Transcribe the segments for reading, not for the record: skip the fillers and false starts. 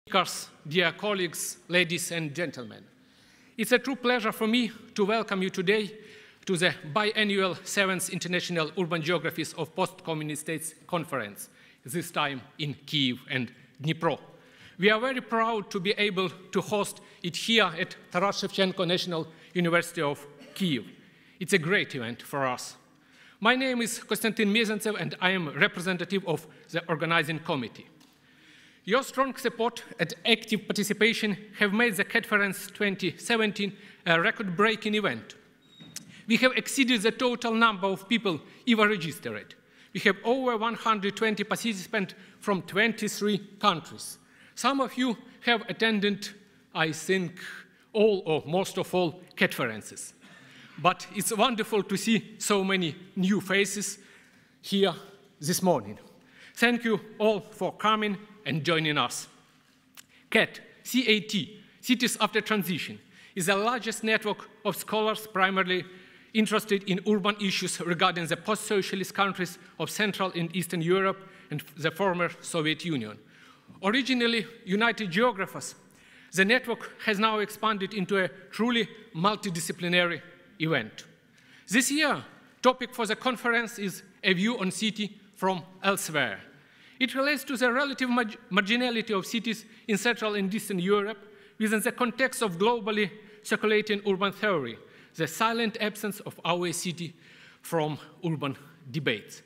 Speakers, dear colleagues, ladies and gentlemen. It's a true pleasure for me to welcome you today to the biannual 7th International Urban Geographies of Post-Communist States Conference, this time in Kyiv and Dnipro. We are very proud to be able to host it here at Taras Shevchenko National University of Kyiv. It's a great event for us. My name is Konstantin Mezentsev, and I am representative of the organizing committee. Your strong support and active participation have made the Conference 2017 a record-breaking event. We have exceeded the total number of people ever registered. We have over 120 participants from 23 countries. Some of you have attended, I think, all or most of all conferences. But it's wonderful to see so many new faces here this morning. Thank you all for coming and joining us. CAT, C-A-T, Cities After Transition, is the largest network of scholars primarily interested in urban issues regarding the post-socialist countries of Central and Eastern Europe and the former Soviet Union. Originally United Geographers, the network has now expanded into a truly multidisciplinary event. This year, topic for the conference is A View on City from Elsewhere. It relates to the relative marginality of cities in Central and Eastern Europe within the context of globally circulating urban theory, the silent absence of our city from urban debates.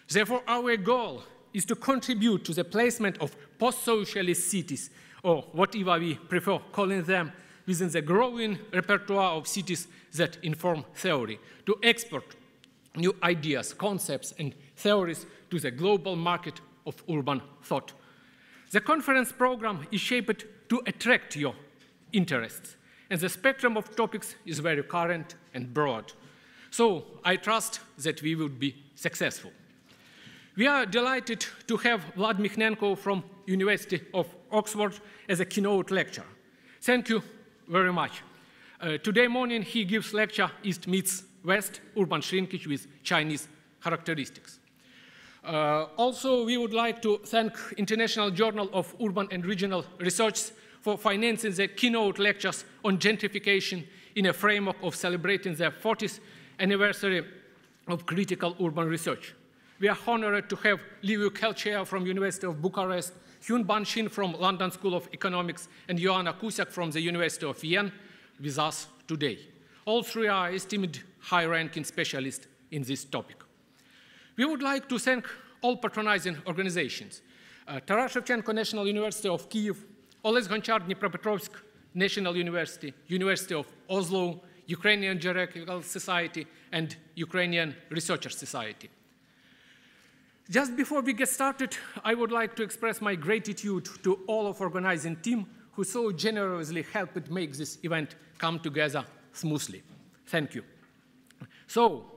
Therefore, our goal is to contribute to the placement of post-socialist cities, or whatever we prefer calling them, within the growing repertoire of cities that inform theory, to export new ideas, concepts, and theories to the global market of urban thought. The conference program is shaped to attract your interests, and the spectrum of topics is very current and broad. So I trust that we will be successful. We are delighted to have Vlad Mykhnenko from University of Oxford as a keynote lecturer. Thank you very much. Today morning he gives lecture East meets West Urban Shrinkage with Chinese characteristics. Also, we would like to thank International Journal of Urban and Regional Research for financing the keynote lectures on gentrification in a framework of celebrating the 40th anniversary of critical urban research. We are honored to have Liviu Kelcea from University of Bucharest, Hyun Ban-shin from London School of Economics, and Ioana Cusac from the University of Vienna with us today. All three are esteemed high-ranking specialists in this topic. We would like to thank all patronizing organizations: Taras Shevchenko National University of Kyiv, Oles Gonchar Dnipropetrovsk National University, University of Oslo, Ukrainian Geographical Society, and Ukrainian Researcher Society. Just before we get started, I would like to express my gratitude to all of the organizing team who so generously helped make this event come together smoothly. Thank you. So,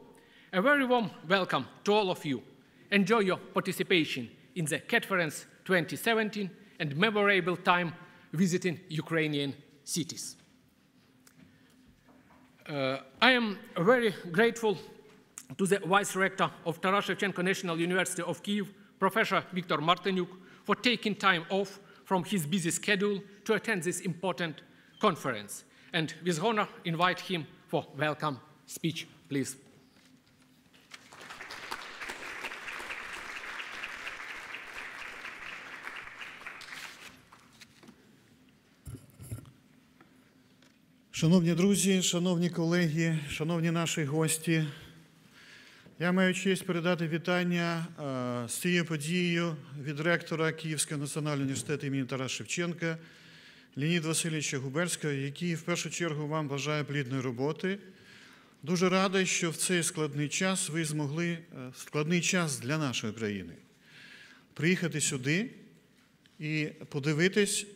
a very warm welcome to all of you. Enjoy your participation in the Conference 2017 and memorable time visiting Ukrainian cities. I am very grateful to the Vice Rector of Taras Shevchenko National University of Kyiv, Professor Viktor Martynuk, for taking time off from his busy schedule to attend this important conference. And with honor, invite him for welcome speech, please. Шановні друзі, шановні колеги, шановні наші гості, я маю честь передати вітання з цією подією від ректора Київського національного університету імені Тараса Шевченка Леоніда Васильовича Губерського, який в першу чергу вам бажає плідної роботи. Дуже радий, що в цей складний час ви змогли, складний час для нашої країни, приїхати сюди і подивитись,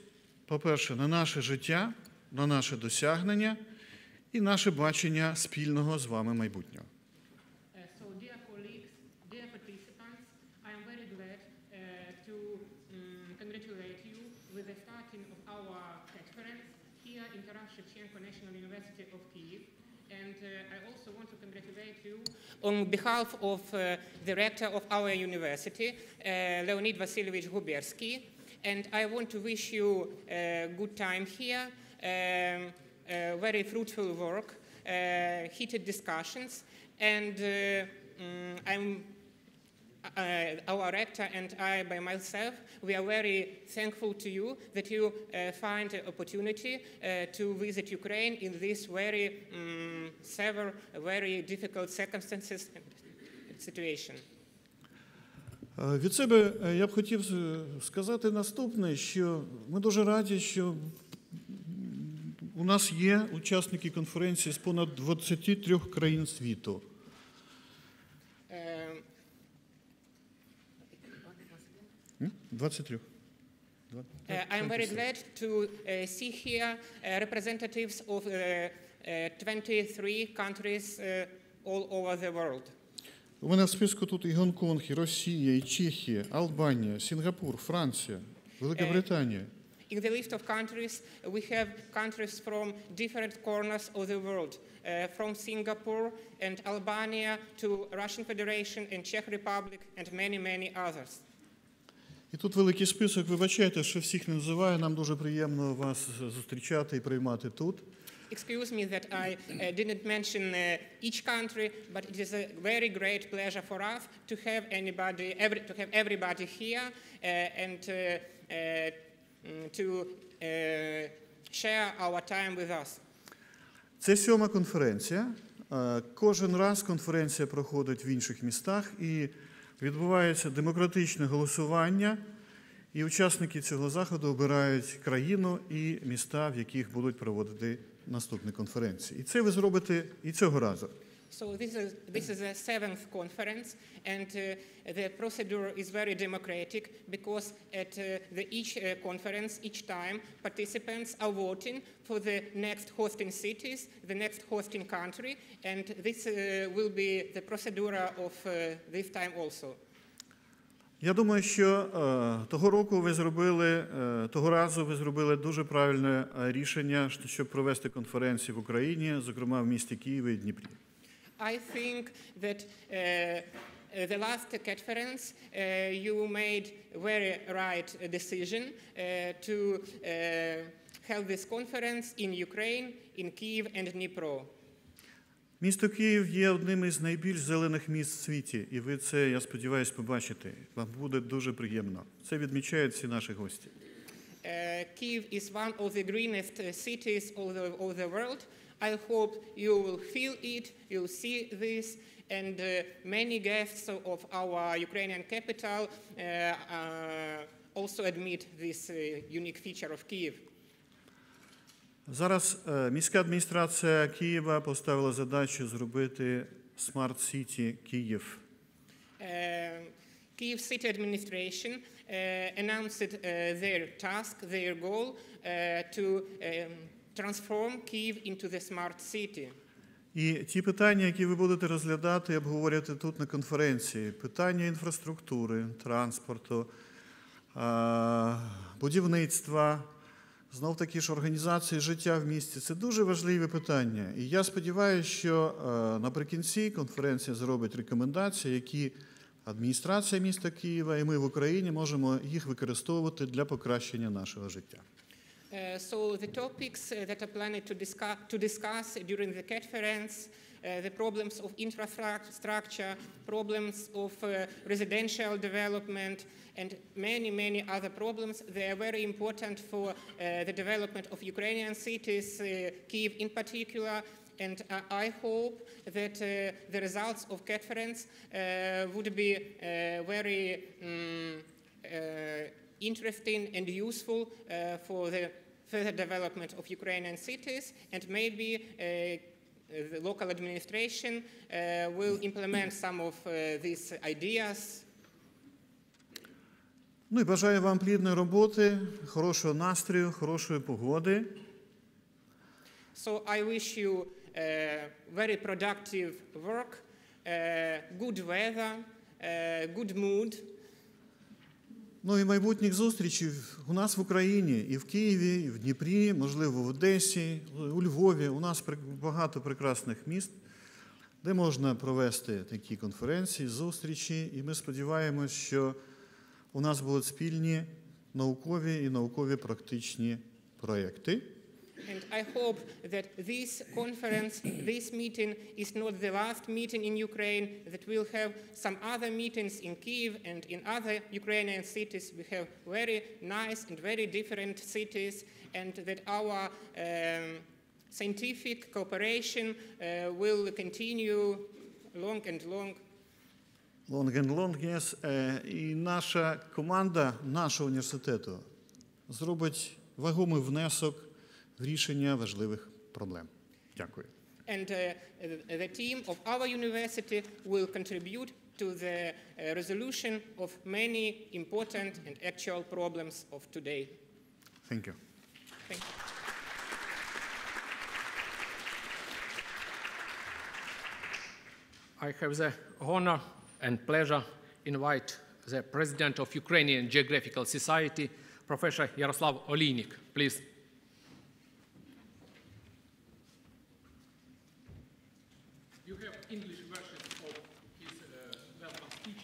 по-перше, на наше життя, на наше досягнення і наше бачення спільного з вами майбутнього. So, dear colleagues, dear participants, I am very glad to congratulate you with the starting of our conference here in Taras Shevchenko National University of Kyiv. And I also want to congratulate you on behalf of the rector of our university, Leonid Vasilyevich Gubersky, and I want to wish you a good time here, very fruitful work, heated discussions, and our rector and I by myself, we are very thankful to you that you find an opportunity to visit Ukraine in this very severe, very difficult circumstances and situation. Від себе я б хотів сказати наступне, що ми дуже раді, що у нас є учасники конференції з понад 23 країн світу. 23. I'm very glad to see here representatives of 23 countries all over the world. У мене в списку тут і Гонконг, і Росія, і Чехія, Албанія, Сінгапур, Франція, Велика Британія. In the list of countries, we have countries from different corners of the world, from Singapore and Albania to Russian Federation and Czech Republic and many, many others. І тут великий список, вибачайте, що всіх не називаю, нам дуже приємно вас зустрічати і приймати тут. Excuse me that I didn't mention each country, but it is a very great pleasure for us to have everybody here and to share our time with us. Це 7-ма конференція. Кожен раз конференція проходить в інших містах і відбувається демократичне голосування, і учасники цього заходу обирають країну і міста, в яких будуть проводити наступні конференції. І це ви зробите і цього разу. So this is the 7th conference, and the procedure is very democratic because at each conference, each time, participants are voting for the next hosting cities, the next hosting country, and this will be the procedure of this time also. Я думаю, що того разу ви зробили дуже правильне рішення, щоб провести конференцію в Україні, зокрема в місті Києві і Дніпрі. I think that the last conference you made very right decision to hold this conference in Ukraine, in Kyiv and Dnipro. Місто Київ є одним із найбільш зелених міст в світі, і ви це, я сподіваюся, побачите. Вам буде дуже приємно. Це відмічають всі наші гості. Kyiv is one of the greenest cities of the world. I hope you will feel it, you'll see this, and many guests of our Ukrainian capital also admit this unique feature of Kyiv. Зараз міська адміністрація Києва поставила задачу зробити Smart City Київ. Kyiv City Administration announced their task, their goal to transform Kyiv into the smart city. І ті питання, які ви будете розглядати і обговорювати тут на конференції, питання інфраструктури, транспорту, будівництва, знов-таки ж організації життя в місті, це дуже важливі питання. І я сподіваюся, що наприкінці конференція зробить рекомендації, які адміністрація міста Києва і ми в Україні можемо їх використовувати для покращення нашого життя. So the topics that are planned to discuss during the conference, the problems of infrastructure, problems of residential development, and many, many other problems, they are very important for the development of Ukrainian cities, Kyiv in particular, and I hope that the results of conference would be very interesting and useful for the further development of Ukrainian cities, and maybe the local administration will implement some of these ideas. Ну і бажаю вам плідної роботи, хорошого настрою, хорошої погоди. So I wish you very productive work, good weather, good mood. Ну і майбутніх зустрічей у нас в Україні, і в Києві, і в Дніпрі, можливо, в Одесі, у Львові. У нас багато прекрасних міст, де можна провести такі конференції, зустрічі. І ми сподіваємось, що у нас будуть спільні наукові і наукові-практичні проєкти. And I hope that this conference, this meeting is not the last meeting in Ukraine, that we'll have some other meetings in Kyiv and in other Ukrainian cities. We have very nice and very different cities, and that our scientific cooperation will continue long and long. Long and long, yes. І наша команда нашого університету зробить вагомий внесок в рішення важливих проблем. Дякую. And the team of our university will contribute to the resolution of many important and actual problems of today. Thank you. Thank you. I have the honor and pleasure invite the President of Ukrainian Geographical Society, Professor Yaroslav Oleynik. Please. You have English version of his welcome speech.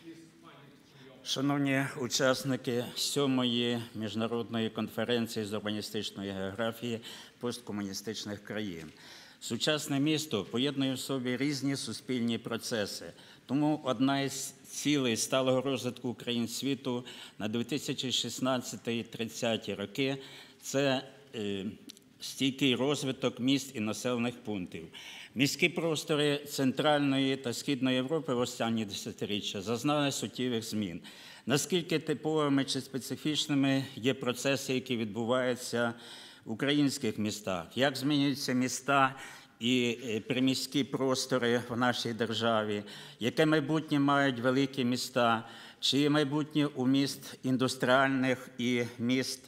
Please find it in your... Шановні учасники 7-ї міжнародної конференції з урбаністичної географії посткомуністичних країн. Сучасне місто поєднує в собі різні суспільні процеси. Тому одна із цілей сталого розвитку країн світу на 2016-30 роки – це стійкий розвиток міст і населених пунктів. Міські простори Центральної та Східної Європи в останні десятиріччя зазнали суттєвих змін. Наскільки типовими чи специфічними є процеси, які відбуваються в українських містах? Як змінюються міста і приміські простори в нашій державі? Яке майбутнє мають великі міста? Чи є майбутнє у міст індустріальних і міст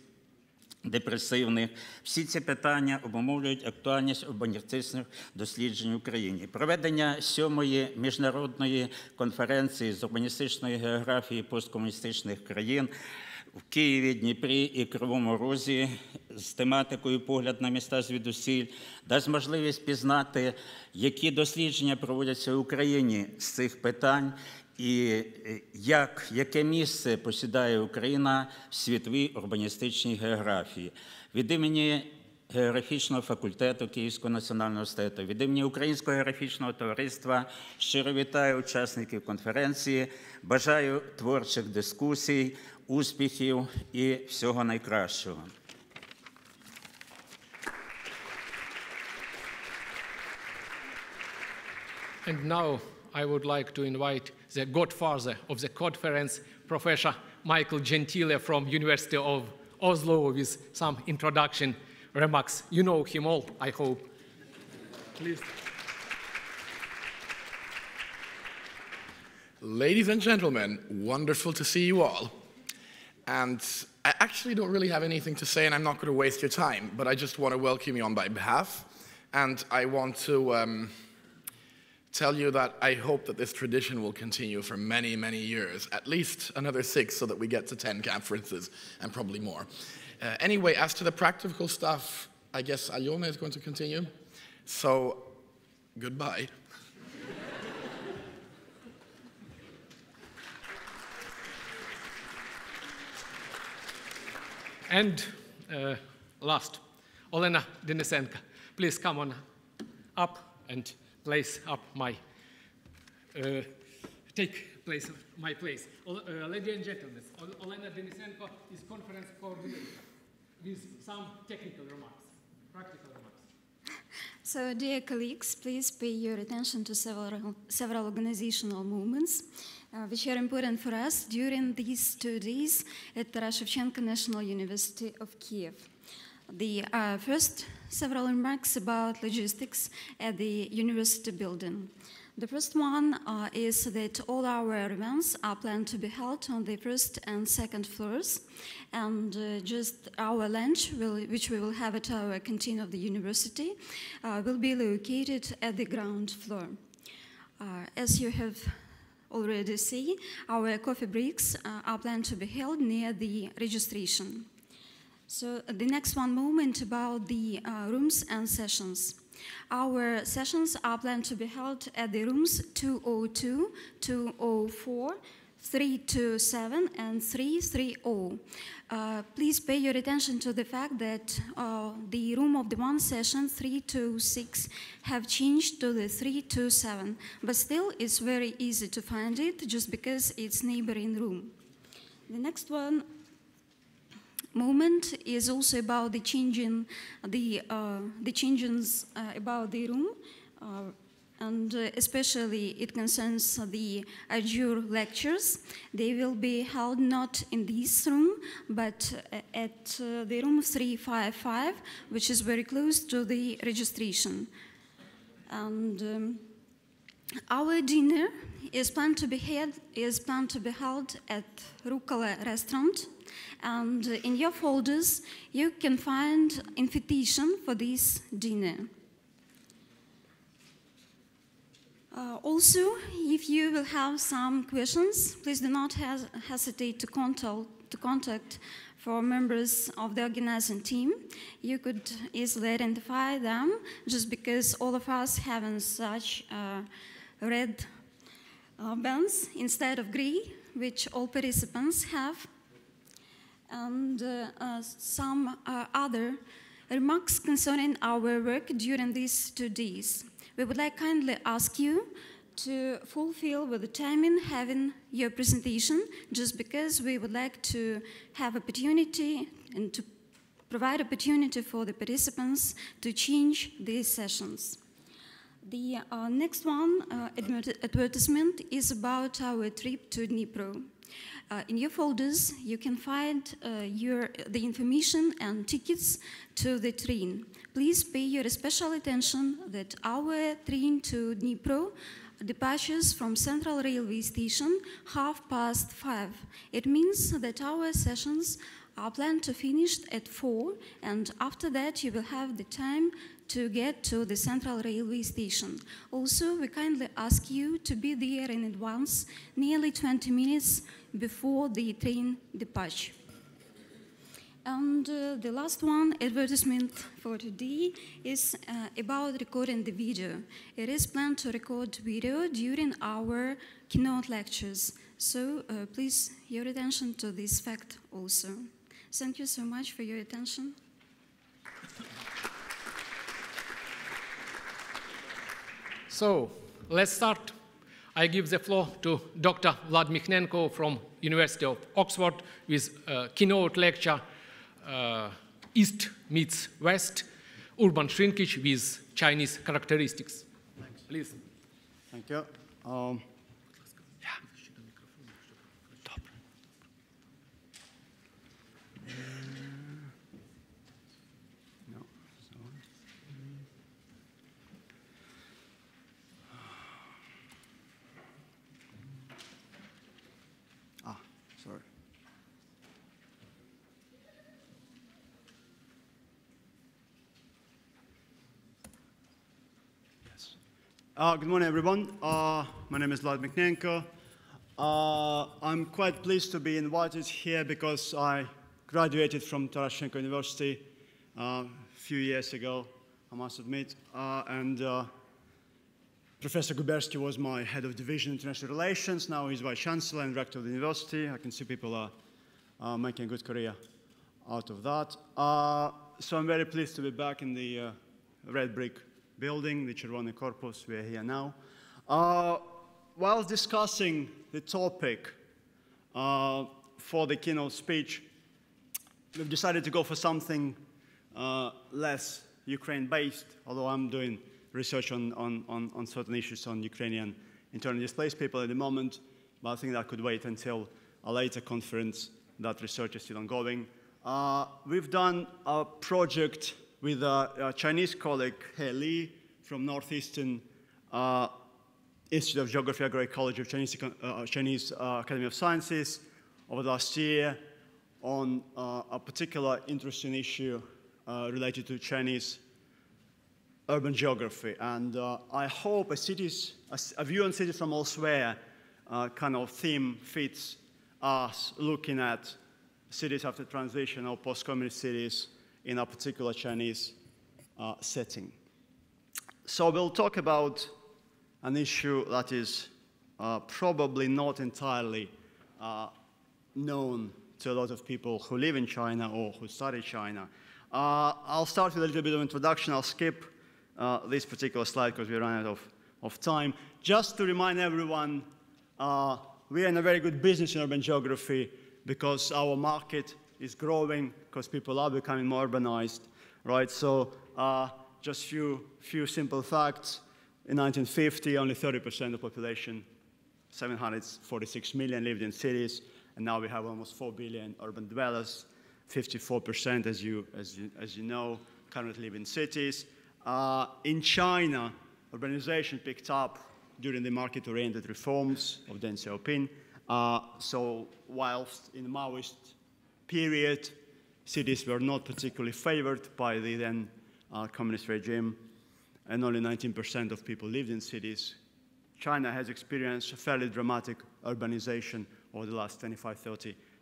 депресивних? Всі ці питання обумовлюють актуальність урбаністичних досліджень в Україні. Проведення 7-ї міжнародної конференції з урбаністичної географії посткомуністичних країн в Києві, Дніпрі і Кривому Розі з тематикою «Погляд на міста звідусіль» дасть можливість пізнати, які дослідження проводяться в Україні з цих питань і яке місце посідає Україна в світовій урбаністичній географії. Від імені Географічного факультету Київського національного університету, від імені Українського географічного товариства щиро вітаю учасників конференції, бажаю творчих дискусій, успіхів і всього найкращого. And now I would like to invite the godfather of the conference, Professor Michael Gentile from University of Oslo, with some introduction remarks. You know him all, I hope. Please. Ladies and gentlemen, wonderful to see you all. And I actually don't really have anything to say, and I'm not going to waste your time, but I just want to welcome you on my behalf. And I want to tell you that I hope that this tradition will continue for many, many years, at least another 6, so that we get to 10 conferences, and probably more. Anyway, as to the practical stuff, I guess Aljona is going to continue. So, goodbye. And last, Olena Denisenko, please come on up and place up take place my place. Ladies and gentlemen, Olena Denisenko is conference coordinator with some technical remarks, practical remarks. So, dear colleagues, please pay your attention to several organizational movements which are important for us during these 2 days at Taras Shevchenko National University of Kiev. The first, several remarks about logistics at the university building. The first one is that all our events are planned to be held on the first and second floors, and just our lunch, which we will have at our canteen of the university, will be located at the ground floor. As you have already seen, our coffee breaks are planned to be held near the registration. So the next one moment about the rooms and sessions. Our sessions are planned to be held at the rooms 202, 204, 327 and 330. Please pay your attention to the fact that the room of the one session, 326, have changed to the 327, but still it's very easy to find it just because it's neighboring room. The next one moment is also about the changes about the room, and especially it concerns the Azure lectures. They will be held not in this room, but at the room 355, which is very close to the registration. And our dinner is planned to be held at Rucola restaurant. And in your folders, you can find invitation for this dinner. Also, if you will have some questions, please do not hesitate to contact for members of the organizing team. You could easily identify them just because all of us have such red bands instead of gray, which all participants have. And some other remarks concerning our work during these 2 days. We would like kindly ask you to fulfill with the timing having your presentation, just because we would like to have opportunity and to provide opportunity for the participants to change these sessions. The next one, advertisement, is about our trip to Dnipro. In your folders, you can find the information and tickets to the train. Please pay your special attention that our train to Dnipro departures from Central Railway Station 5:30. It means that our sessions are planned to finish at 4, and after that you will have the time to get to the Central Railway Station. Also, we kindly ask you to be there in advance, nearly 20 minutes before the train departure. And the last one, advertisement for today, is about recording the video. It is planned to record video during our keynote lectures. So please, your attention to this fact also. Thank you so much for your attention. So let's start. I give the floor to Dr. Vlad Mykhnenko from University of Oxford with a keynote lecture, East meets West, Urban Shrinkage with Chinese Characteristics. Thanks. Please. Thank you. Sorry. Yes. Good morning, everyone. My name is Vlad Mykhnenko. I'm quite pleased to be invited here because I graduated from Tarashenko University a few years ago, I must admit, and Professor Gubersky was my head of division international relations. Now he's vice chancellor and rector of the university. I can see people are making a good career out of that. So I'm very pleased to be back in the red brick building, the Chervony Korpus. We are here now. While discussing the topic for the keynote speech, we've decided to go for something less Ukraine-based, although I'm doing research on certain issues on Ukrainian internally displaced people at the moment, but I think that could wait until a later conference. That research is still ongoing. We've done a project with a Chinese colleague, He Li, from Northeastern Institute of Geography, Agroecology of Chinese Academy of Sciences over the last year on a particular interesting issue related to Chinese urban geography. And I hope a view on cities from elsewhere kind of theme fits us looking at cities after transition or post-communist cities in a particular Chinese setting. So we'll talk about an issue that is probably not entirely known to a lot of people who live in China or who study China. I'll start with a little bit of introduction. I'll skip this particular slide because we ran out of time. Just to remind everyone, we are in a very good business in urban geography because our market is growing, because people are becoming more urbanized, right? So just few simple facts. In 1950, only 30% of the population, 746 million, lived in cities, and now we have almost 4 billion urban dwellers. 54%, as you know, currently live in cities. In China, urbanization picked up during the market-oriented reforms of Deng Xiaoping. So whilst in the Maoist period, cities were not particularly favored by the then communist regime, and only 19% of people lived in cities, China has experienced a fairly dramatic urbanization over the last 25,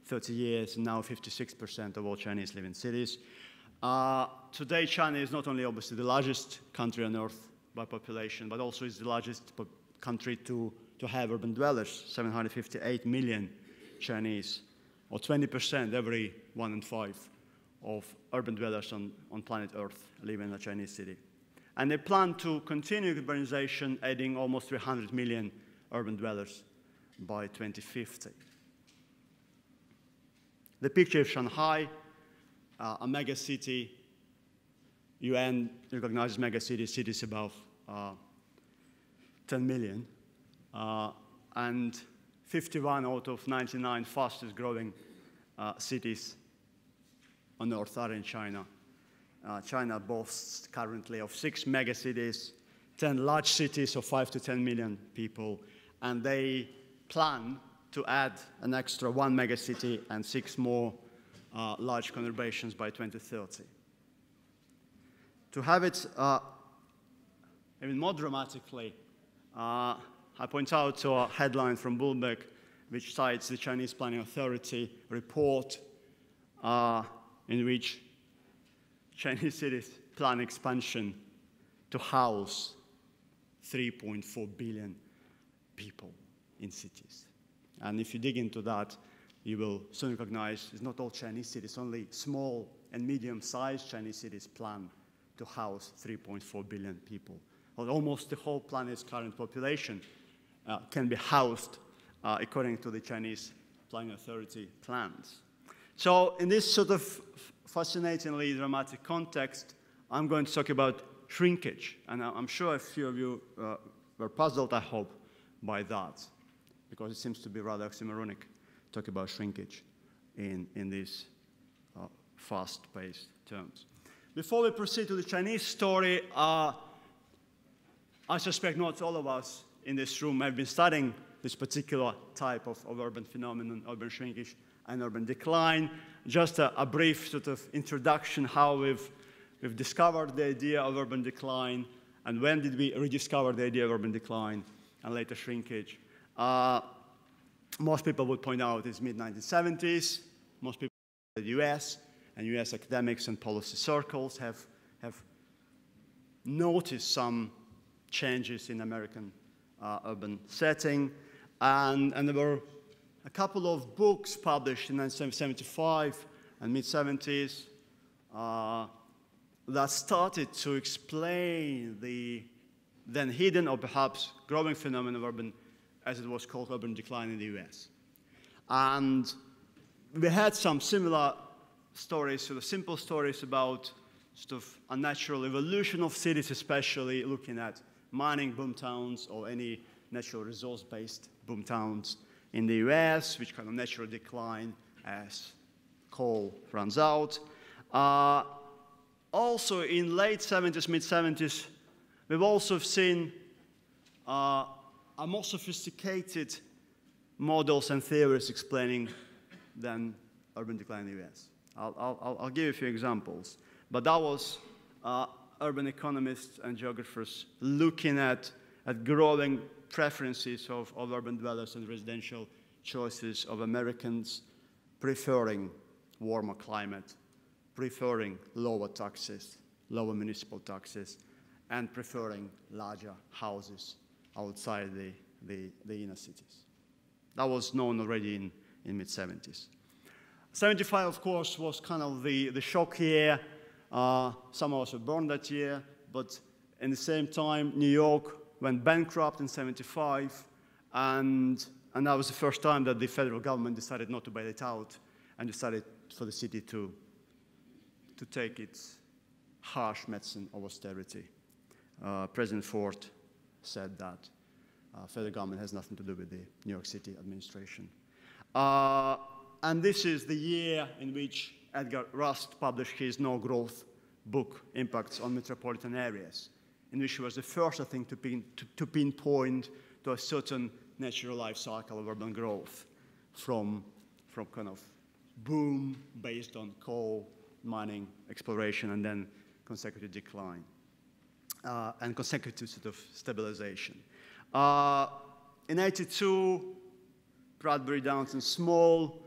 30 years, and now 56% of all Chinese live in cities. Today, China is not only obviously the largest country on earth by population, but also is the largest country to have urban dwellers, 758 million Chinese, or 20%, every 1 in 5 of urban dwellers on planet Earth live in a Chinese city. And they plan to continue urbanization, adding almost 300 million urban dwellers by 2050. The picture of Shanghai, a mega city. UN recognizes mega cities above 10 million. And 51 out of 99 fastest growing cities on Earth are in China. China boasts currently of 6 mega cities, 10 large cities of 5 to 10 million people, and they plan to add an extra 1 mega city and 6 more large conurbations by 2030. To have it even more dramatically, I point out to a headline from Bloomberg, which cites the Chinese Planning Authority report in which Chinese cities plan expansion to house 3.4 billion people in cities. And if you dig into that, you will soon recognize it's not all Chinese cities, only small and medium-sized Chinese cities plan to house 3.4 billion people. Well, almost the whole planet's current population can be housed according to the Chinese Planning Authority plans. So in this sort of fascinatingly dramatic context, I'm going to talk about shrinkage. And I'm sure a few of you were puzzled, I hope, by that, because it seems to be rather oxymoronic to talk about shrinkage in these fast-paced terms. Before we proceed to the Chinese story, I suspect not all of us in this room have been studying this particular type of urban phenomenon, urban shrinkage and urban decline. Just a brief sort of introduction how we've discovered the idea of urban decline, and when did we rediscover the idea of urban decline and later shrinkage. Most people would point out it's mid-1970s. Most people in the US, and US academics and policy circles have noticed some changes in American urban setting. And there were a couple of books published in 1975 and mid-70s that started to explain the then hidden or perhaps growing phenomenon of urban, as it was called, urban decline in the US. And we had some similar stories, sort of simple stories about sort of unnatural evolution of cities, especially looking at mining boom towns or any natural resource-based boom towns in the US, which kind of natural decline as coal runs out. Also in late 70s, mid-70s, we've also seen a more sophisticated models and theories explaining than urban decline in the US. I'll give you a few examples. But that was urban economists and geographers looking at growing preferences of urban dwellers and residential choices of Americans, preferring warmer climate, preferring lower taxes, lower municipal taxes, and preferring larger houses outside the inner cities. That was known already in mid-70s. 75, of course, was kind of the shock year. Some of us were born that year, but in the same time, New York went bankrupt in 75, and that was the first time that the federal government decided not to bail it out and decided for the city to take its harsh medicine of austerity. President Ford said that federal government has nothing to do with the New York City administration. And this is the year in which Edgar Rust published his no-growth book, Impacts on Metropolitan Areas, in which he was the first, I think, to pinpoint to a certain natural life cycle of urban growth from kind of boom based on coal, mining, exploration, and then consecutive decline and consecutive sort of stabilization. In 82, Bradbury, Downs, and Small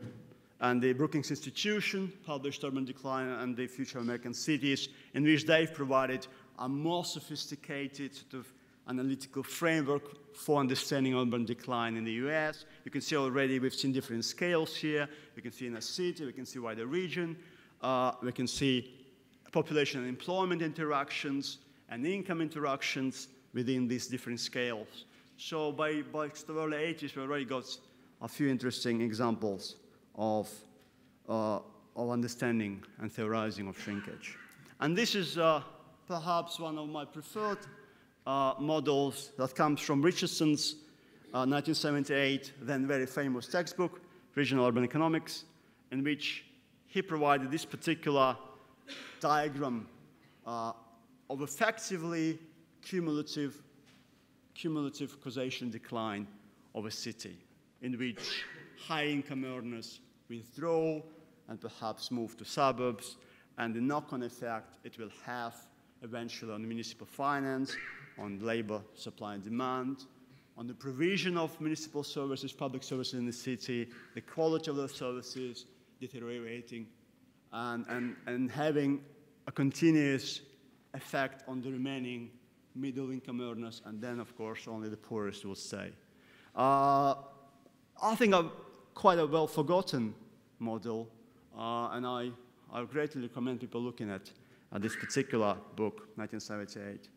and the Brookings Institution published Urban Decline and the Future of American Cities, in which they've provided a more sophisticated sort of analytical framework for understanding urban decline in the US. You can see already we've seen different scales here. We can see in a city, we can see wider region. We can see population and employment interactions and income interactions within these different scales. So by the early 80s, we already got a few interesting examples of understanding and theorizing of shrinkage. And this is perhaps one of my preferred models that comes from Richardson's 1978, then very famous textbook, Regional Urban Economics, in which he provided this particular diagram of effectively cumulative causation decline of a city, in which high-income earners withdraw and perhaps move to suburbs, and the knock-on effect it will have eventually on municipal finance, on labor supply and demand, on the provision of municipal services, public services in the city, the quality of those services deteriorating, and having a continuous effect on the remaining middle-income earners, and then, of course, only the poorest will stay. I think quite a well-forgotten model, and I greatly recommend people looking at this particular book, 1978.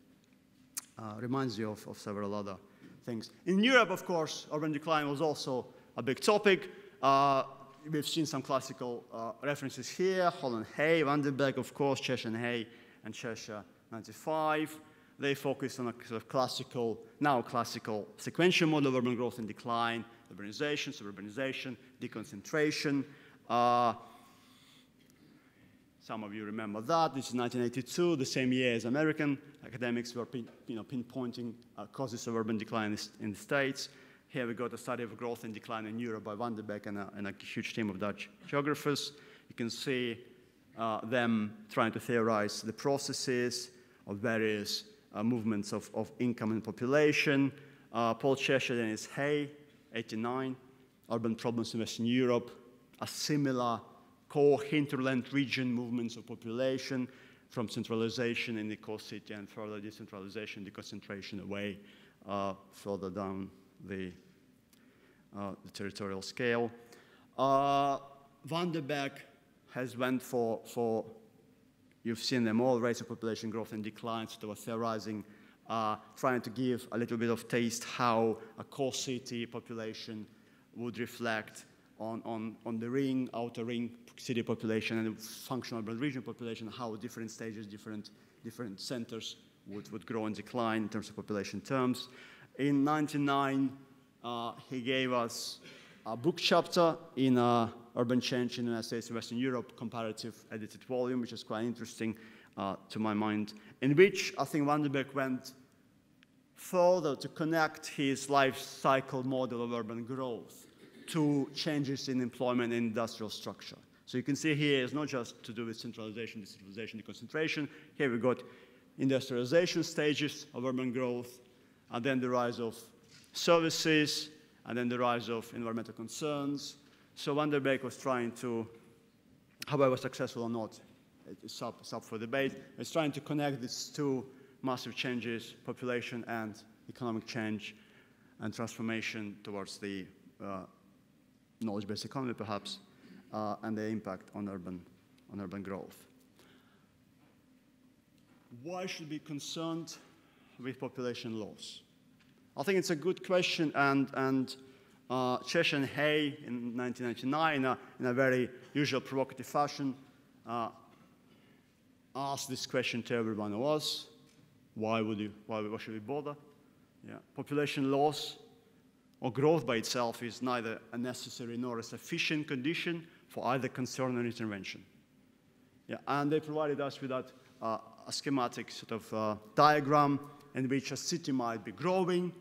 Reminds you of several other things. In Europe, of course, urban decline was also a big topic. We've seen some classical references here, Holland Hay, Van der Beek, of course, Cheshire and Hay, and Cheshire 95. They focus on a sort of now classical sequential model of urban growth and decline, urbanization, suburbanization, deconcentration. Some of you remember that. This is 1982, the same year as American academics were pinpointing causes of urban decline in the States. Here we got a study of growth and decline in Europe by Van der Beek and a huge team of Dutch geographers. You can see them trying to theorize the processes of various movements of income and population. Paul Cheshire and his Hay, 89, urban problems in Western Europe, a similar core hinterland region movements of population from centralization in the core city and further decentralization, deconcentration away further down the territorial scale. Van der Beek has went for you've seen them all, rates of population growth and decline, so they were theorizing, trying to give a little bit of taste how a core city population would reflect on the ring, outer ring city population and the functional urban region population, how different stages, different centers would grow and decline in terms of population terms. In 1999, he gave us a book chapter in Urban Change in the United States and Western Europe, comparative edited volume, which is quite interesting to my mind, in which I think Van der Beek went further to connect his life cycle model of urban growth to changes in employment and industrial structure. So you can see here it's not just to do with centralization, decentralization, deconcentration. Here we've got industrialization stages of urban growth, and then the rise of services, and then the rise of environmental concerns. So Van der Beek was trying to, however successful or not, it's up for debate, is trying to connect these two massive changes, population and economic change and transformation towards the knowledge-based economy perhaps, and the impact on urban growth. Why should we be concerned with population loss? I think it's a good question, and Chesh and Hay in 1999, in a very usual provocative fashion, asked this question to every one of us: why should we bother? Yeah. Population loss or growth by itself is neither a necessary nor a sufficient condition for either concern or intervention. Yeah. And they provided us with that a schematic sort of diagram in which a city might be growing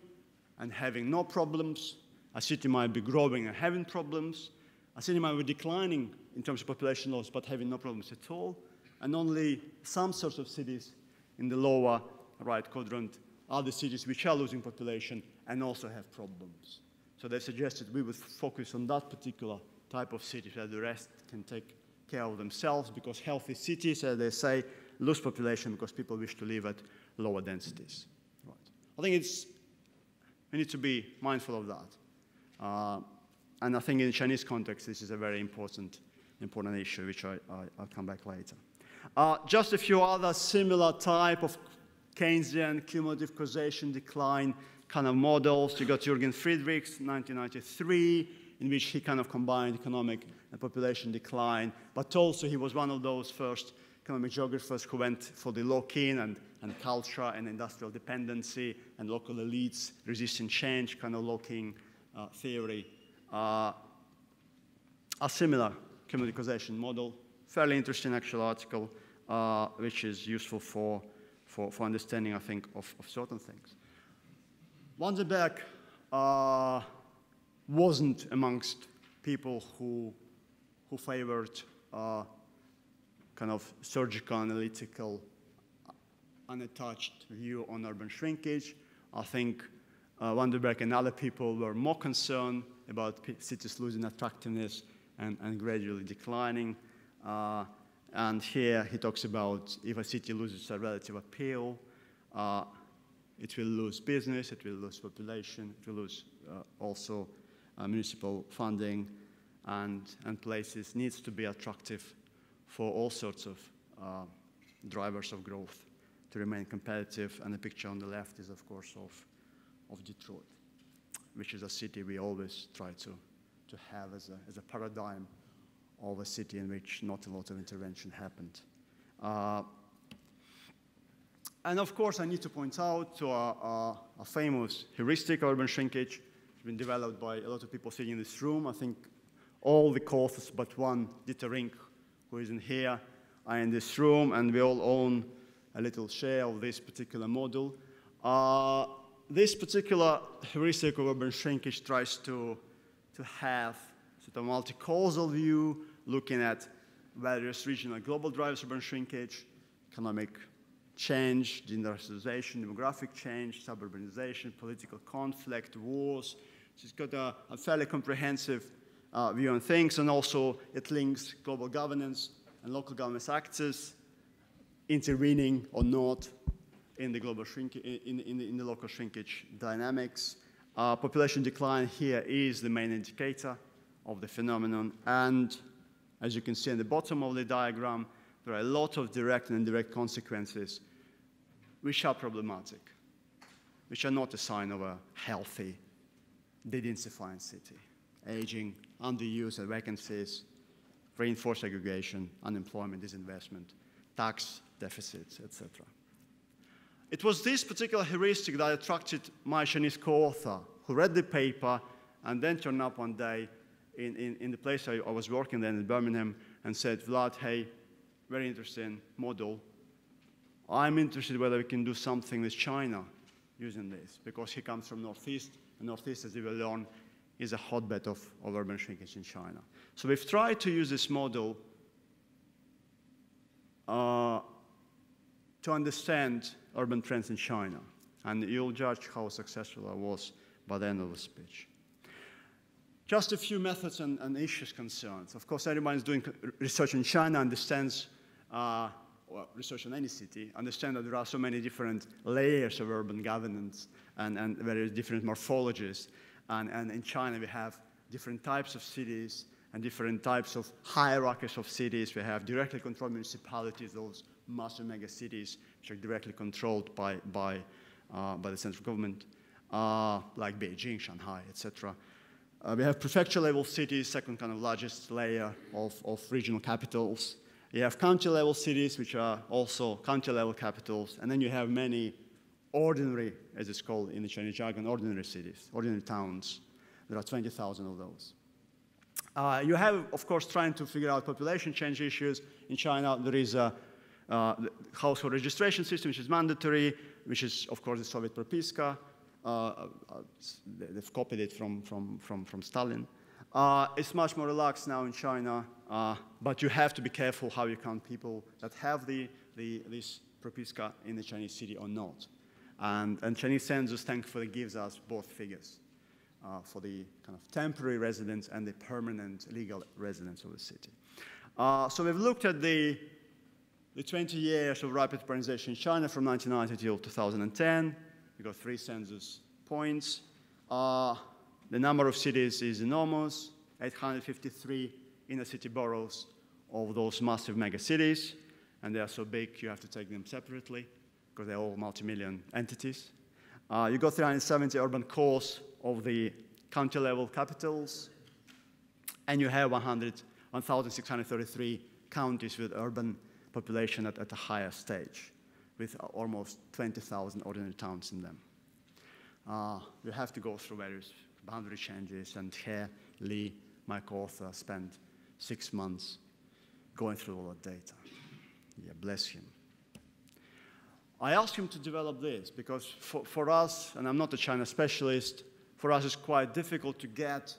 and having no problems, a city might be growing and having problems, a city might be declining in terms of population loss but having no problems at all, and only some sorts of cities in the lower right quadrant are the cities which are losing population and also have problems. So they suggested we would focus on that particular type of cities where the rest can take care of themselves, because healthy cities, as they say, lose population because people wish to live at lower densities. Right. I think we need to be mindful of that. And I think in the Chinese context, this is a very important issue, which I'll come back later. Just a few other similar type of Keynesian cumulative causation decline kind of models. You got Jürgen Friedrichs, 1993, in which he kind of combined economic and population decline, but also he was one of those first economic geographers who went for the lock-in and culture and industrial dependency and local elites resisting change kind of lock-in theory. A similar cumulative causation model, fairly interesting actual article, which is useful for understanding, I think, of certain things. Van der Berg wasn't amongst people who favored kind of surgical, analytical, unattached view on urban shrinkage. I think Van der Berg and other people were more concerned about cities losing attractiveness and gradually declining. And here he talks about if a city loses a relative appeal, it will lose business, it will lose population, it will lose also municipal funding, and places needs to be attractive for all sorts of drivers of growth to remain competitive. And the picture on the left is, of course, of Detroit, which is a city we always try to have as a paradigm of a city in which not a lot of intervention happened. And of course, I need to point out to a famous heuristic urban shrinkage. It's been developed by a lot of people sitting in this room. I think all the co-authors but one, Dieter Rink, who isn't here, are in this room, and we all own a little share of this particular model. This particular heuristic of urban shrinkage tries to have sort of a multi-causal view, looking at various regional and global drivers of urban shrinkage, economic change, deindustrialization, demographic change, suburbanization, political conflict, wars. So it's got a fairly comprehensive view on things, and also it links global governance and local governance actors intervening or not in the global in the local shrinkage dynamics. Population decline here is the main indicator of the phenomenon, and as you can see in the bottom of the diagram, there are a lot of direct and indirect consequences which are problematic, which are not a sign of a healthy, de-densifying city. Aging, underuse and vacancies, reinforced segregation, unemployment, disinvestment, tax deficits, etc. It was this particular heuristic that attracted my Chinese co-author, who read the paper and then turned up one day in the place I was working then in Birmingham and said, Vlad, hey, very interesting model. I'm interested whether we can do something with China using this, because he comes from Northeast, and Northeast, as you will learn, is a hotbed of urban shrinkage in China. So we've tried to use this model to understand urban trends in China, and you'll judge how successful I was by the end of the speech. Just a few methods and issues concerns. Of course, everyone is doing research in China understands, or research in any city, understand that there are so many different layers of urban governance and various different morphologies. And in China, we have different types of cities and different types of hierarchies of cities. We have directly controlled municipalities, those massive mega cities, which are directly controlled by the central government, like Beijing, Shanghai, etc. We have prefecture-level cities, second kind of largest layer of regional capitals. You have county-level cities, which are also county-level capitals, and then you have many ordinary, as it's called in the Chinese jargon, ordinary cities, ordinary towns. There are 20,000 of those. You have, of course, trying to figure out population change issues. In China, there is a household registration system, which is mandatory, which is, of course, the Soviet propiska. They've copied it from Stalin. It's much more relaxed now in China, but you have to be careful how you count people that have this propiska in the Chinese city or not. And Chinese census thankfully gives us both figures for the kind of temporary residents and the permanent legal residents of the city. So we've looked at the 20 years of rapid urbanization in China from 1990 till 2010. We got 3 census points. The number of cities is enormous, 853 inner city boroughs of those massive mega cities, and they are so big you have to take them separately because they're all multi-million entities. You got 370 urban cores of the county-level capitals, and you have 1,633 counties with urban population at a higher stage, with almost 20,000 ordinary towns in them. You have to go through various boundary changes, and here Lee, my co-author, spent 6 months going through all that data. Yeah, bless him. I asked him to develop this because for us, and I'm not a China specialist, for us it's quite difficult to get,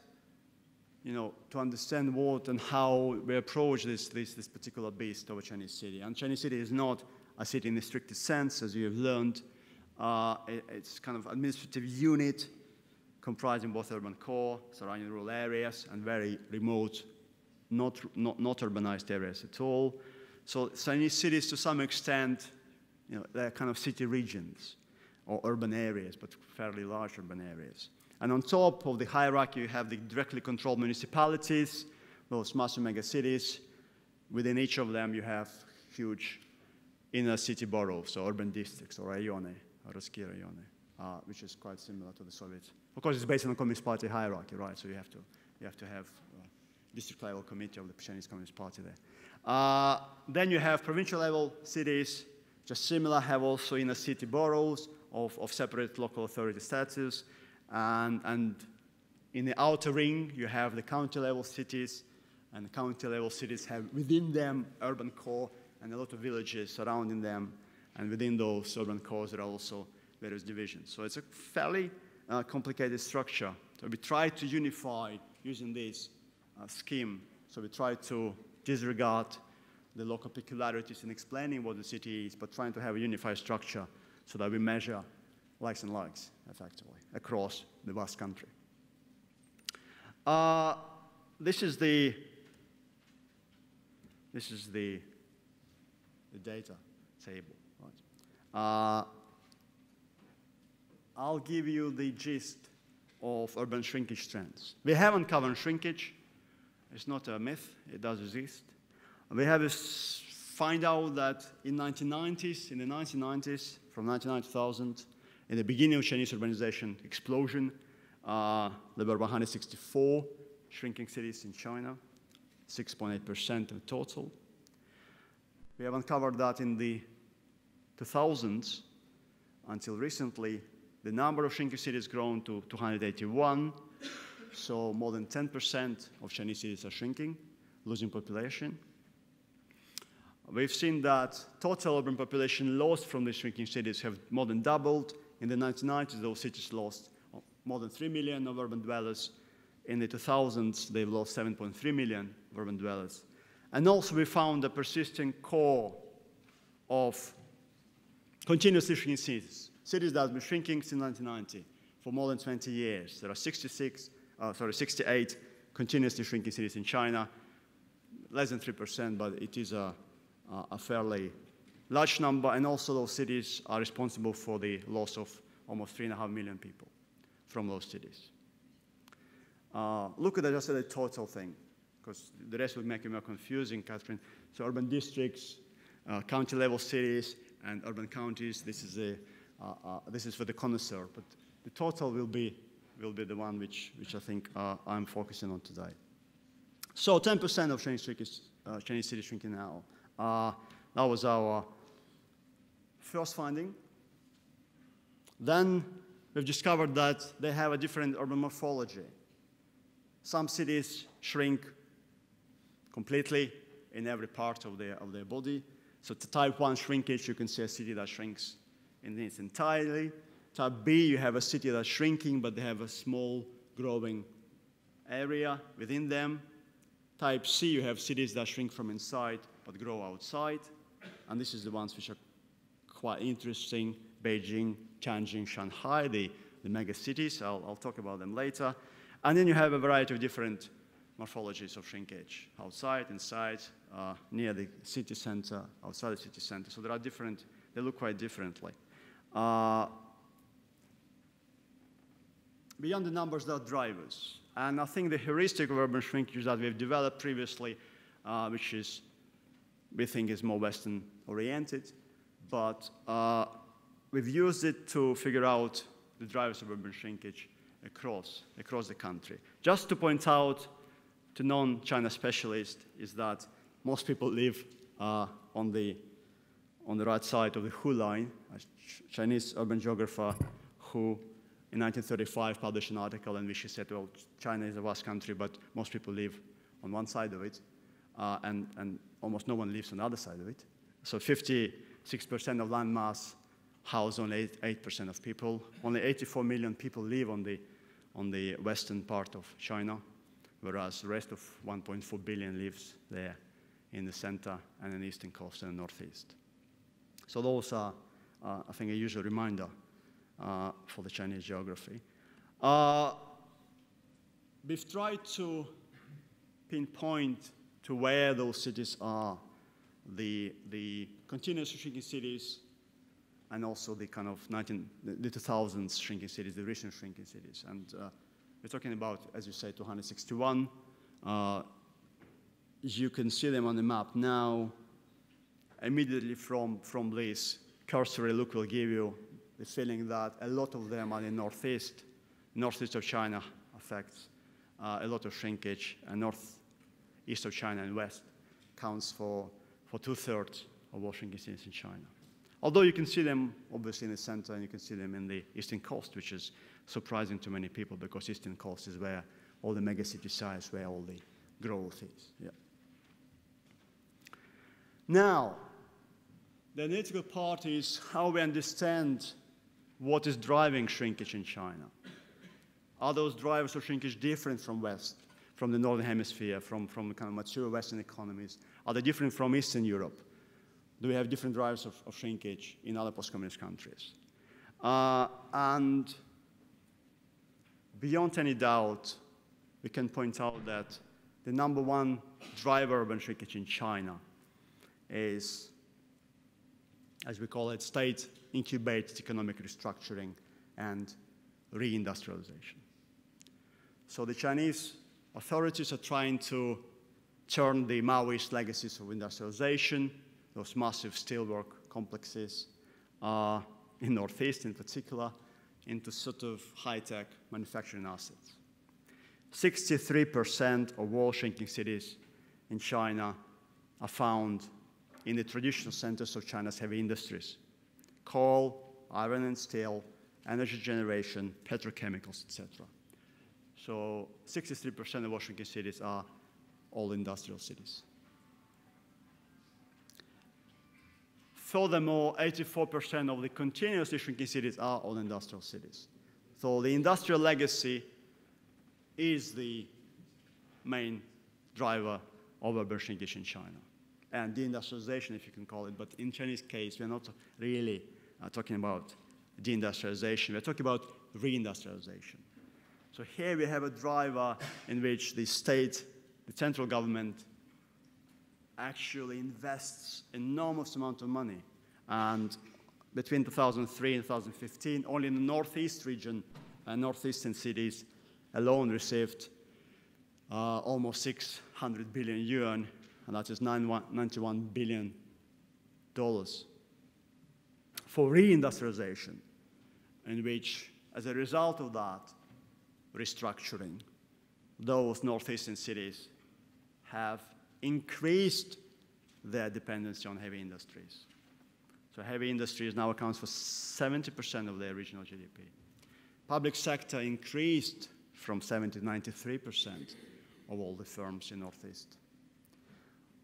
to understand what and how we approach this particular beast of a Chinese city. And Chinese city is not a city in the strictest sense, as you have learned. It's kind of administrative unit comprising both urban core, surrounding rural areas, and very remote, not urbanized areas at all. So Chinese cities, to some extent, they're kind of city regions or urban areas, but fairly large urban areas. And on top of the hierarchy, you have the directly controlled municipalities, those massive mega cities. Within each of them, you have huge inner city boroughs, or urban districts, or rayone, or Ruski rayone, which is quite similar to the Soviet. Of course, it's based on the Communist Party hierarchy, right? So you have to have district-level committee of the Chinese Communist Party there. Then you have provincial-level cities, just similar, have also inner city boroughs of separate local authority status. And in the outer ring, you have the county-level cities, and the county-level cities have within them urban core and a lot of villages surrounding them. And within those urban cores, there are also various divisions. So it's a fairly complicated structure. So we try to unify using this scheme. So we try to disregard the local peculiarities in explaining what the city is, but trying to have a unified structure so that we measure likes and likes, effectively, across the vast country. This is the data table. Right? I'll give you the gist of urban shrinkage trends. We haven't covered shrinkage. It's not a myth. It does exist. We have to find out that in the 1990s, from 1990 to 2000, in the beginning of Chinese urbanization explosion, there were 164 shrinking cities in China, 6.8% of total. We have uncovered that in the 2000s, until recently, the number of shrinking cities grown to 281, so more than 10% of Chinese cities are shrinking, losing population. We've seen that total urban population lost from the shrinking cities have more than doubled. In the 1990s, those cities lost more than 3 million of urban dwellers. In the 2000s, they've lost 7.3 million urban dwellers. And also we found a persistent core of continuously shrinking cities that have been shrinking since 1990 for more than 20 years. There are 68 continuously shrinking cities in China, less than 3%, but it is a fairly large number, and also those cities are responsible for the loss of almost 3.5 million people from those cities. look at just the total thing, because the rest will make it more confusing, Catherine. So urban districts, county-level cities, and urban counties. This is for the connoisseur, but the total will be the one which I think I'm focusing on today. So 10% of Chinese cities shrinking now. That was our first finding. Then we've discovered that they have a different urban morphology. Some cities shrink completely in every part of their body. So to type 1 shrinkage, you can see a city that shrinks in its entirety. Type B, you have a city that's shrinking, but they have a small growing area within them. Type C, you have cities that shrink from inside but grow outside. And this is the ones which are quite interesting: Beijing, Tianjin, Shanghai, the mega cities. I'll talk about them later. And then you have a variety of different morphologies of shrinkage: outside, inside, near the city center, outside the city center. So there are different, they look quite differently. Beyond the numbers, there are drivers. And I think the heuristic of urban shrinkage that we've developed previously, which is, we think is more Western oriented, but we've used it to figure out the drivers of urban shrinkage across the country. Just to point out to non-China specialists is that most people live on the right side of the Hu line, a Chinese urban geographer who in 1935 published an article in which he said, well, China is a vast country, but most people live on one side of it, and almost no one lives on the other side of it. So 56% of land mass house only 8% of people. Only 84 million people live on the western part of China, whereas the rest of 1.4 billion lives there in the center and in the eastern coast and the northeast. So those are, I think, a useful reminder for the Chinese geography. We've tried to pinpoint to where those cities are, the continuously shrinking cities, and also the kind of the 2000s shrinking cities, the recent shrinking cities. And we're talking about, as you say, 261. You can see them on the map now. Immediately from this cursory look will give you the feeling that a lot of them are in northeast of China affects a lot of shrinkage, and northeast of China and west counts for 2/3 of all shrinking cities in China. Although you can see them obviously in the center, and you can see them in the eastern coast, which is surprising to many people because eastern coast is where all the megacity size, where all the growth is. Yeah. Now, the analytical part is how we understand what is driving shrinkage in China. Are those drivers of shrinkage different from the Northern Hemisphere, from kind of mature Western economies? Are they different from Eastern Europe? Do we have different drivers of shrinkage in other post-communist countries? And beyond any doubt, we can point out that the number one driver of urban shrinkage in China is, as we call it, state-incubated economic restructuring and reindustrialization. So the Chinese authorities are trying to turn the Maoist legacies of industrialization, those massive steelwork complexes in Northeast in particular, into sort of high-tech manufacturing assets. 63% of all shrinking cities in China are found in the traditional centers of China's heavy industries: coal, iron and steel, energy generation, petrochemicals, etc. So 63% of all shrinking cities are all industrial cities. Furthermore, 84% of the continuously shrinking cities are all industrial cities. So the industrial legacy is the main driver of urban shrinkage in China. And deindustrialization, if you can call it, but in Chinese case, we're not really talking about deindustrialization, we're talking about reindustrialization. So here we have a driver in which the state, the central government, actually invests enormous amount of money. And between 2003 and 2015, only in the northeast region, northeastern cities alone received almost 600 billion yuan, and that is $91 billion for reindustrialization, in which, as a result of that restructuring, those northeastern cities have increased their dependency on heavy industries. So heavy industries now accounts for 70% of their regional GDP. Public sector increased from 70% to 93% of all the firms in Northeast.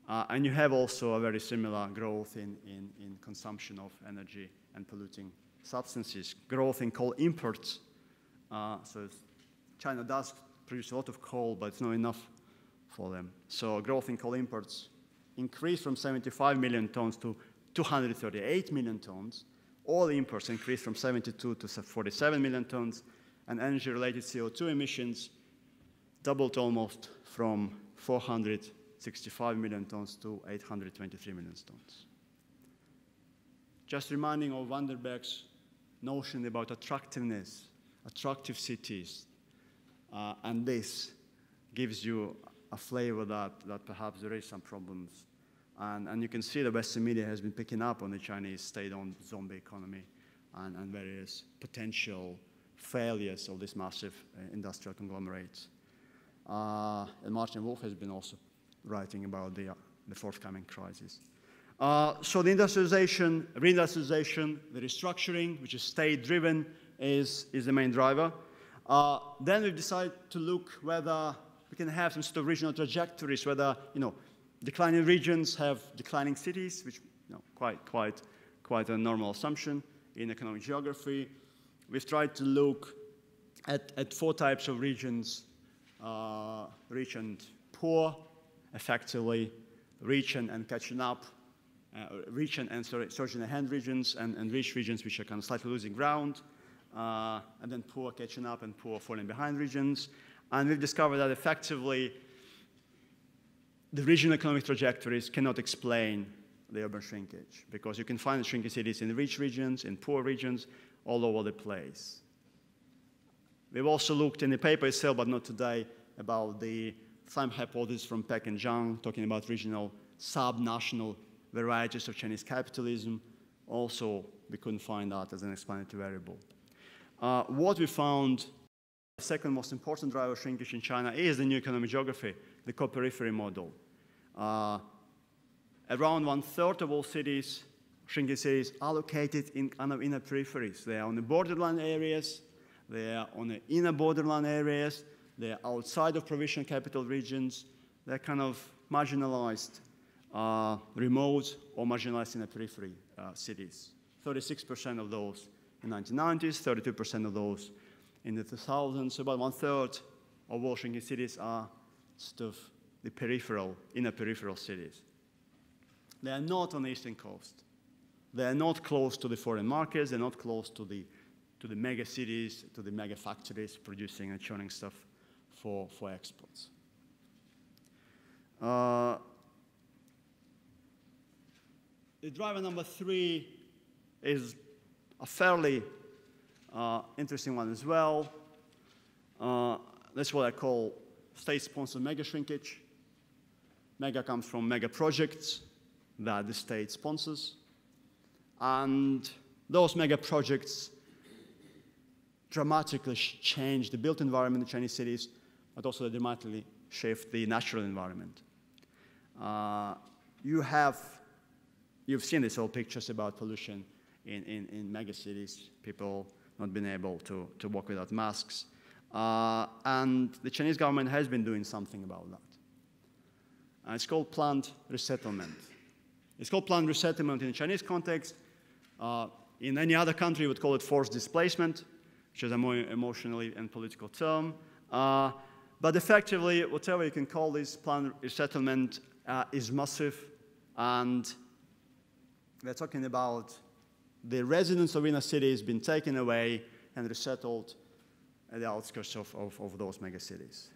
And you have also a very similar growth in consumption of energy and polluting substances, growth in coal imports. So China does produce a lot of coal, but it's not enough for them. So growth in coal imports increased from 75 million tons to 238 million tons. Oil imports increased from 72 to 47 million tons, and energy-related CO2 emissions doubled almost from 465 million tons to 823 million tons. Just reminding of Vanderberg's notion about attractiveness, attractive cities, and this gives you a flavor that perhaps there is some problems. And you can see the Western media has been picking up on the Chinese state-owned zombie economy and various potential failures of these massive industrial conglomerates. And Martin Wolf has been also writing about the forthcoming crisis. So the industrialization, reindustrialization, the restructuring, which is state-driven, is the main driver. Then we've decided to look whether we can have some sort of regional trajectories, whether, declining regions have declining cities, which, quite a normal assumption in economic geography. We've tried to look at 4 types of regions: rich and poor, effectively, rich and catching up, rich and surging ahead regions, and rich regions which are kind of slightly losing ground, and then poor catching up and poor falling behind regions. And we've discovered that effectively the regional economic trajectories cannot explain the urban shrinkage, because you can find shrinking cities in rich regions, in poor regions, all over the place. We've also looked in the paper itself, but not today, about the Flem hypothesis from Peck and Zhang, talking about regional sub-national varieties of Chinese capitalism. Also, we couldn't find that as an explanatory variable. What we found, the second most important driver of shrinkage in China is the new economic geography, the co-periphery model. Around 1/3 of all cities, shrinking cities, are located in kind of inner peripheries. They are on the borderline areas, they are on the inner borderline areas, they are outside of provincial capital regions, they're kind of marginalized, remote or marginalized inner periphery cities. 36% of those in the 1990s, 32% of those in the 2000s. So about 1/3 of all shrinking cities are sort of the peripheral, inner peripheral cities. They are not on the eastern coast. They are not close to the foreign markets. They're not close to the mega cities, to the mega factories producing and churning stuff for exports. The driver number 3 is a fairly interesting one as well. That's what I call state-sponsored mega shrinkage. Mega comes from mega projects that the state sponsors. And those mega projects dramatically change the built environment in Chinese cities, but also they dramatically shift the natural environment. You've seen these old pictures about pollution in mega cities, people not being able to walk without masks. And the Chinese government has been doing something about that. It's called planned resettlement. It's called planned resettlement in the Chinese context. In any other country, we would call it forced displacement, which is a more emotionally and political term. But effectively, whatever you can call this planned resettlement is massive. And we're talking about the residents of inner cities being taken away and resettled at the outskirts of those megacities.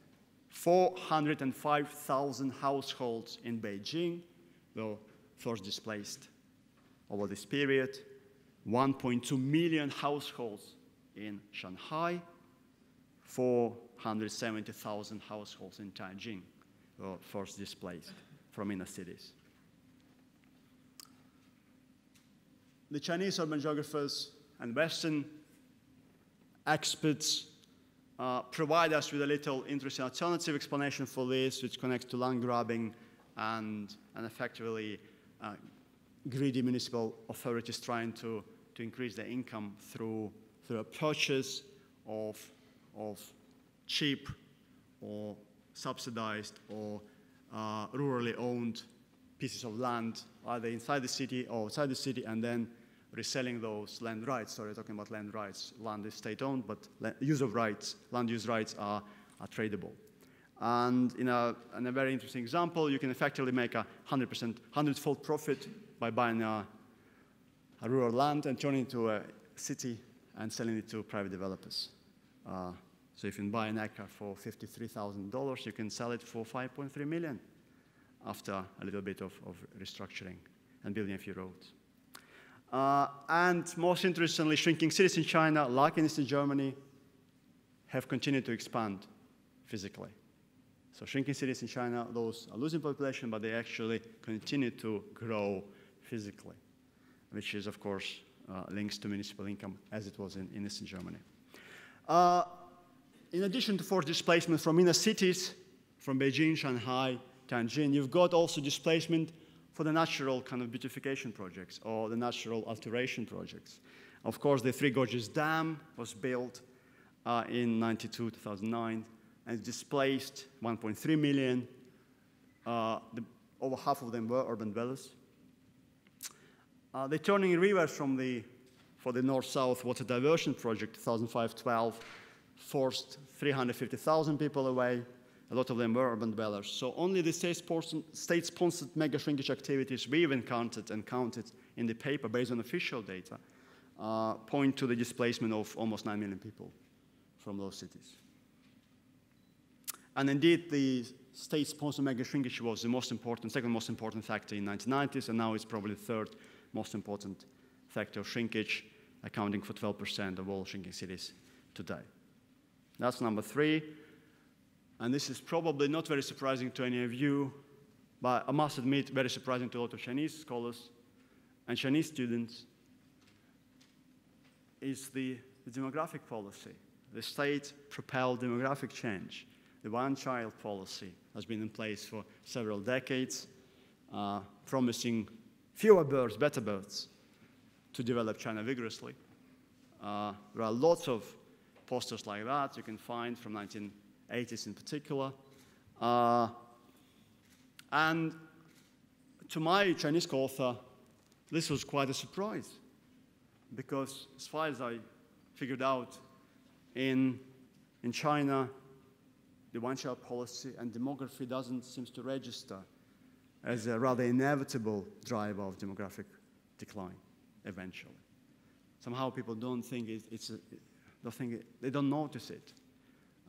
405,000 households in Beijing were forced displaced over this period. 1.2 million households in Shanghai. 470,000 households in Tianjin were forced displaced from inner cities. The Chinese urban geographers and Western experts provide us with a little interesting alternative explanation for this, which connects to land grabbing and effectively greedy municipal authorities trying to increase their income through a purchase of cheap or subsidized or rurally owned pieces of land, either inside the city or outside the city, and then reselling those land rights. Sorry, talking about land rights. Land is state-owned, but land use rights are tradable. And in a very interesting example, you can effectively make a 100-fold profit by buying a rural land and turning it into a city and selling it to private developers. So if you buy an acre for $53,000, you can sell it for $5.3 million after a little bit of restructuring and building a few roads. And most interestingly, shrinking cities in China, like in Eastern Germany, have continued to expand physically. So shrinking cities in China, those are losing population, but they actually continue to grow physically, which is, of course, links to municipal income, as it was in Eastern Germany. In addition to forced displacement from inner cities, from Beijing, Shanghai, Tianjin, you've got also displacement for the natural kind of beautification projects or the natural alteration projects. Of course, the Three Gorges Dam was built in 2009, and displaced 1.3 million. Over half of them were urban dwellers. The turning rivers for the north-south water diversion project, 2005-12, forced 350,000 people away. A lot of them were urban dwellers. So only the state-sponsored mega shrinkage activities we've encountered and counted in the paper based on official data point to the displacement of almost 9 million people from those cities. And indeed, the state-sponsored mega shrinkage was the second most important factor in the 1990s, and now it's probably the third most important factor of shrinkage, accounting for 12% of all shrinking cities today. That's number 3. And this is probably not very surprising to any of you, but I must admit, very surprising to a lot of Chinese scholars and Chinese students, is the demographic policy. The state-propelled demographic change. The one-child policy has been in place for several decades, promising fewer births, better births, to develop China vigorously. There are lots of posters like that you can find from 1980s in particular. And to my Chinese co-author, this was quite a surprise, because as far as I figured out, in China, the one-child policy and demography doesn't seem to register as a rather inevitable driver of demographic decline eventually. Somehow people don't think they don't notice it.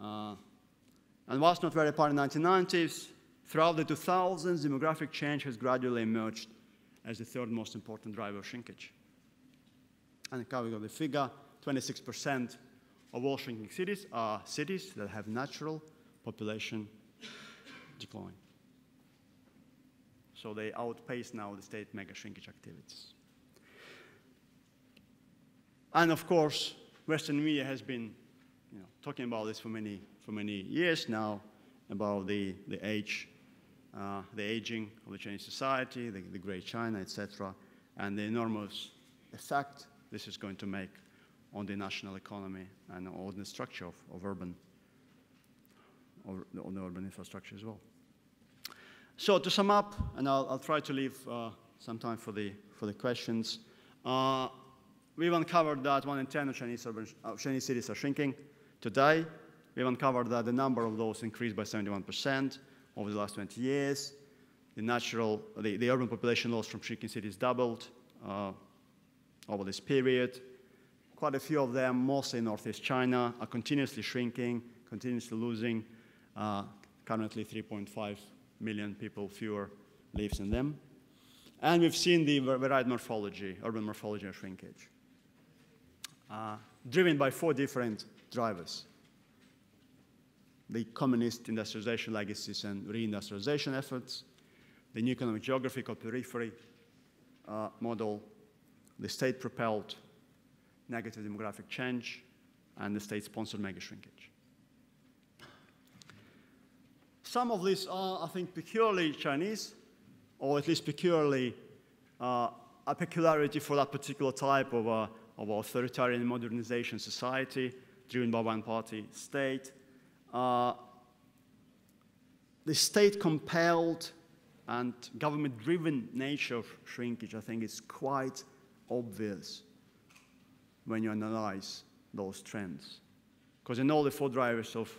And whilst not very apparent in the 1990s, throughout the 2000s, demographic change has gradually emerged as the third most important driver of shrinkage. And here we got the figure, 26% of all shrinking cities are cities that have natural population decline. So they outpace now the state mega shrinkage activities. And of course, Western media has been talking about this for many years now, about the aging of the Chinese society, the Great China, etc., and the enormous effect this is going to make on the national economy and on the structure of urban, on the urban infrastructure as well. So to sum up, and I'll try to leave some time for the questions. We've uncovered that 1 in 10 of Chinese cities are shrinking today. We've uncovered that the number of those increased by 71% over the last 20 years. The urban population loss from shrinking cities doubled over this period. Quite a few of them, mostly in Northeast China, are continuously shrinking, continuously losing. Currently 3.5 million people fewer lives in them. And we've seen the varied morphology, urban morphology of shrinkage, driven by 4 different drivers. the communist industrialization legacies and reindustrialization efforts, the new economic geographical periphery model, the state-propelled negative demographic change, and the state-sponsored mega-shrinkage. Some of these are, I think, peculiarly Chinese, or at least peculiarly a peculiarity for that particular type of authoritarian modernization society driven by one-party state. The state-compelled and government-driven nature of shrinkage, I think, is quite obvious when you analyze those trends. Because in all the four drivers of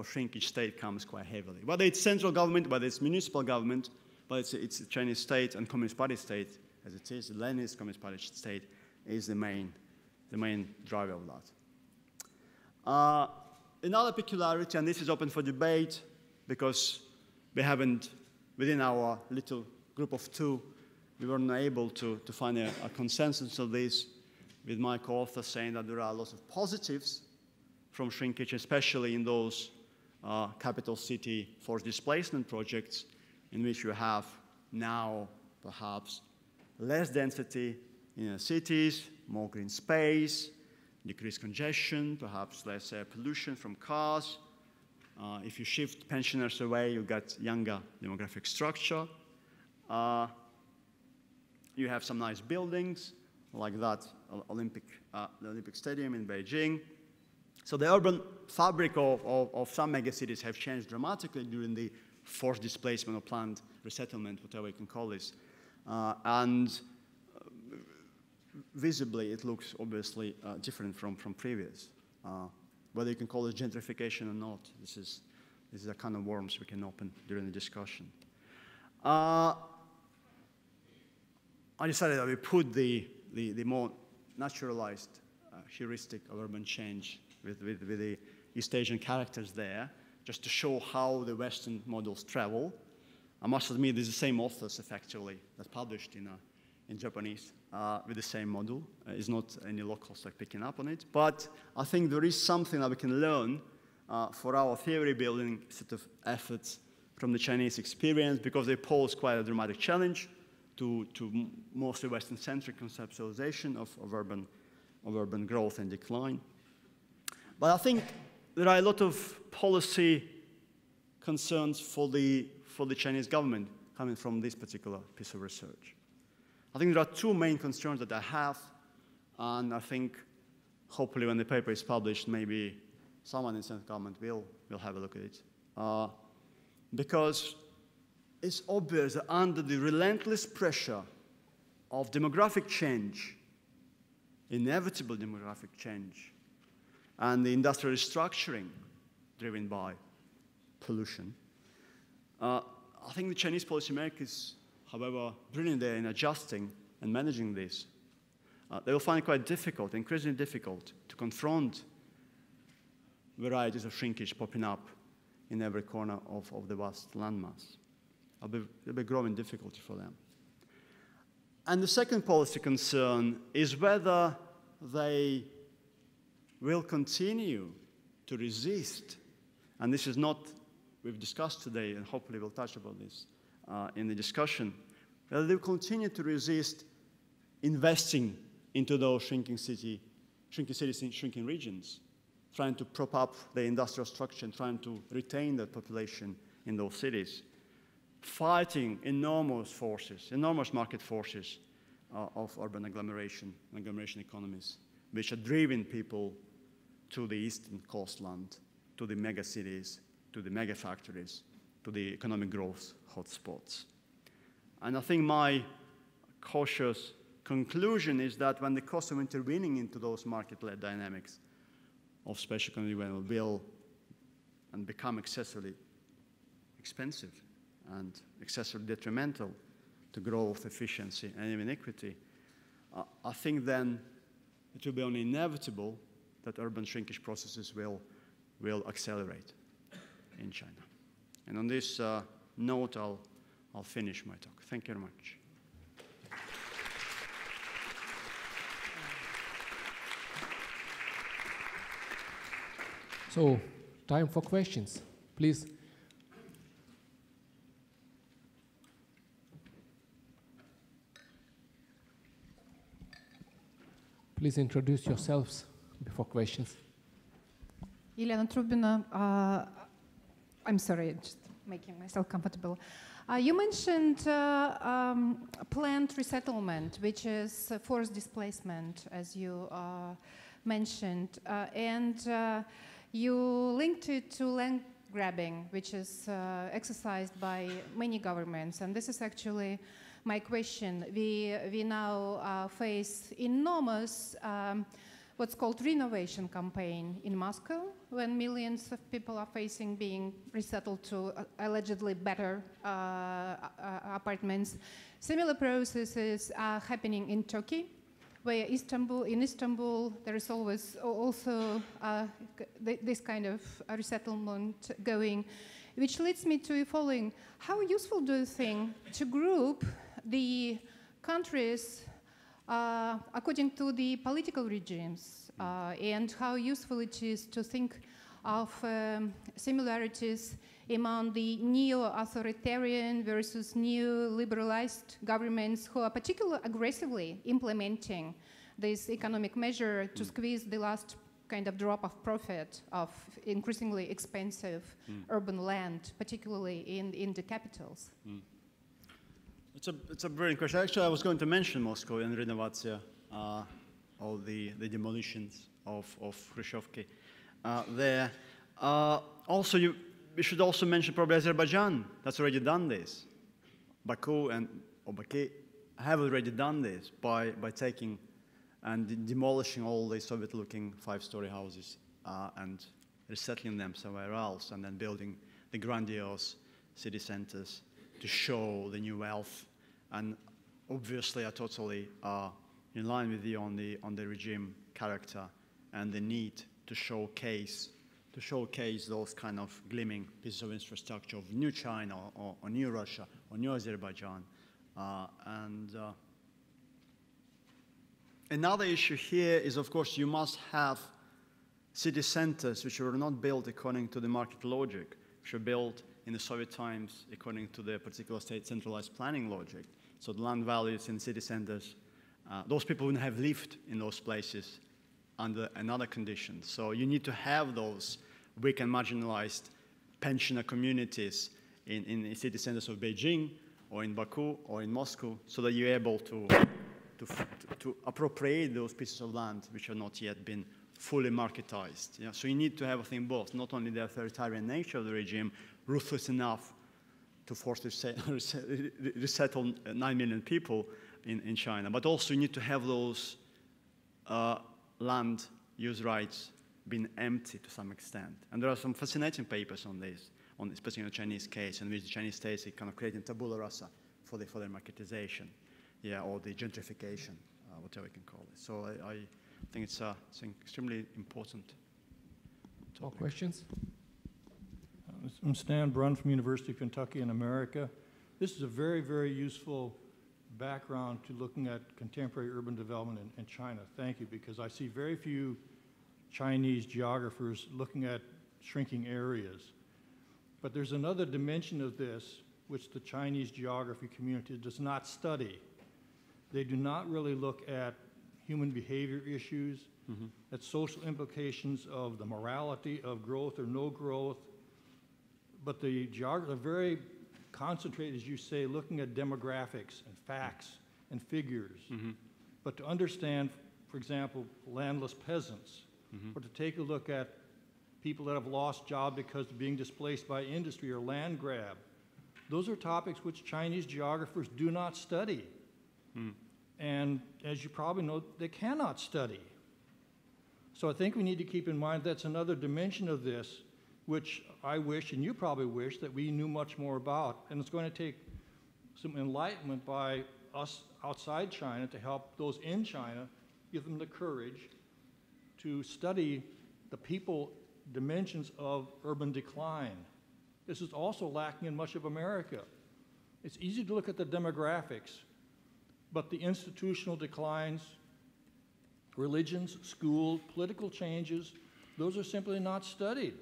shrinkage, state comes quite heavily. Whether it's central government, whether it's municipal government, but it's the Chinese state and Communist Party state, as it is, the Leninist Communist Party state is the main driver of that. Another peculiarity, and this is open for debate, because we haven't, within our little group of two, we weren't able to find a consensus of this, with my co-author saying that there are lots of positives from shrinkage, especially in those capital city forced displacement projects in which you have now perhaps less density in cities, more green space, decreased congestion, perhaps less air pollution from cars. If you shift pensioners away, you get younger demographic structure. You have some nice buildings, like that the Olympic Stadium in Beijing. So the urban fabric of some megacities have changed dramatically during the forced displacement or planned resettlement, whatever you can call this. And visibly, it looks obviously different from previous. Whether you can call it gentrification or not, this is a kind of worms we can open during the discussion. I decided that we put the more naturalized heuristic of urban change with the East Asian characters there, just to show how the Western models travel. I must admit, there's the same authors, effectively, that published in Japanese with the same model. It's not any locals like picking up on it. But I think there is something that we can learn for our theory-building set of efforts from the Chinese experience, because they pose quite a dramatic challenge to mostly Western-centric conceptualization of urban growth and decline. But I think there are a lot of policy concerns for the Chinese government coming from this particular piece of research. I think there are two main concerns that I have, and I think hopefully when the paper is published, maybe someone in central government will have a look at it. Because it's obvious that under the relentless pressure of demographic change, inevitable demographic change, and the industrial restructuring driven by pollution, I think the Chinese policymakers, however brilliant they are in adjusting and managing this, they will find it quite difficult, increasingly difficult, to confront varieties of shrinkage popping up in every corner of the vast landmass. It'll be a growing difficulty for them. And the second policy concern is whether they will continue to resist, and this is not, we've discussed today, and hopefully we'll touch about this in the discussion, whether they will continue to resist investing into those shrinking cities in shrinking regions, trying to prop up the industrial structure and trying to retain that population in those cities, fighting enormous forces, enormous market forces of urban agglomeration economies, which are driving people to the eastern coastland, to the mega cities, to the mega factories, to the economic growth hotspots. And I think my cautious conclusion is that when the cost of intervening into those market-led dynamics of spatial economy will and become excessively expensive and excessively detrimental to growth, efficiency, and even equity, I think then it will be only inevitable that urban shrinkage processes will accelerate in China. And on this note, I'll finish my talk. Thank you very much. So time for questions. Please. Please introduce yourselves before questions. Елена Трубина, I'm sorry, just making myself comfortable. You mentioned planned resettlement, which is forced displacement, as you mentioned, and you linked it to land grabbing, which is exercised by many governments, and this is actually my question. We now face enormous what's called renovation campaign in Moscow, when millions of people are facing being resettled to allegedly better apartments. Similar processes are happening in Turkey, where in Istanbul there is always also this kind of resettlement going, which leads me to the following. How useful do you think to group the countries according to the political regimes, and how useful it is to think of similarities among the neo-authoritarian versus neo-liberalized governments who are particularly aggressively implementing this economic measure to squeeze the last kind of drop of profit of increasingly expensive urban land, particularly in the capitals? It's a brilliant question. Actually, I was going to mention Moscow and renovatia, all the demolitions of Khrushchevki there. Also, we should also mention probably Azerbaijan. That's already done this. Baku and Baku have already done this by taking and demolishing all the Soviet-looking 5-story houses and resettling them somewhere else, and then building the grandiose city centers to show the new wealth. And obviously, I totally in line with you on the regime character and the need to showcase those kind of gleaming pieces of infrastructure of new China or new Russia or new Azerbaijan. Another issue here is, of course, you must have city centers which were not built according to the market logic, which were built in the Soviet times according to the particular state centralized planning logic. So the land values in city centers, those people wouldn't have lived in those places under another condition. So you need to have those weak and marginalized pensioner communities in the city centers of Beijing or in Baku or in Moscow, so that you're able to appropriate those pieces of land which have not yet been fully marketized. Yeah? So you need to have, I think, both, not only the authoritarian nature of the regime, ruthless enough to force to resettle 9 million people in China, but also you need to have those land use rights being empty to some extent. And there are some fascinating papers on this, especially in the Chinese case, in which the Chinese states are kind of creating tabula rasa for their marketization, yeah, or the gentrification, whatever you can call it. So I think it's an extremely important topic. More questions? I'm Stan Brunn from University of Kentucky in America. This is a very, very useful background to looking at contemporary urban development in China. Thank you, because I see very few Chinese geographers looking at shrinking areas. But there's another dimension of this which the Chinese geography community does not study. They do not really look at human behavior issues, at social implications of the morality of growth or no growth. But the geography are very concentrated, as you say, looking at demographics and facts and figures. But to understand, for example, landless peasants, or to take a look at people that have lost jobs because of being displaced by industry or land grab, those are topics which Chinese geographers do not study. And as you probably know, they cannot study. So I think we need to keep in mind that's another dimension of this, which I wish, and you probably wish, that we knew much more about. And it's going to take some enlightenment by us outside China to help those in China, give them the courage to study the people dimensions of urban decline. This is also lacking in much of America. It's easy to look at the demographics, but the institutional declines, religions, school, political changes, those are simply not studied.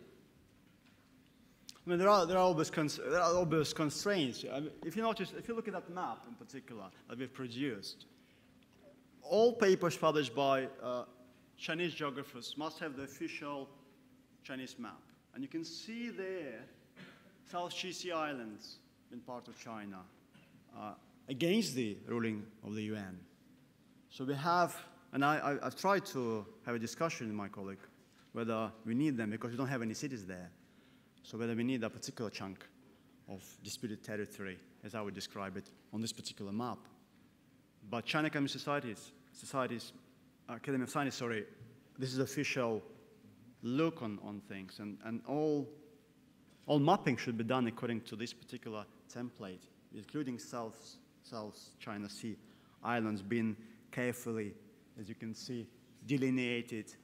I mean, there are always constraints. I mean, if you look at that map in particular that we've produced, all papers published by Chinese geographers must have the official Chinese map. And you can see there South China Sea Islands in part of China against the ruling of the UN. So we have, and I've tried to have a discussion with my colleague whether we need them because we don't have any cities there. So whether we need a particular chunk of disputed territory, as I would describe it, on this particular map. But China Academy of Academy of Sciences, sorry, this is official look on things, and all mapping should be done according to this particular template, including South China Sea Islands being carefully, as you can see, delineated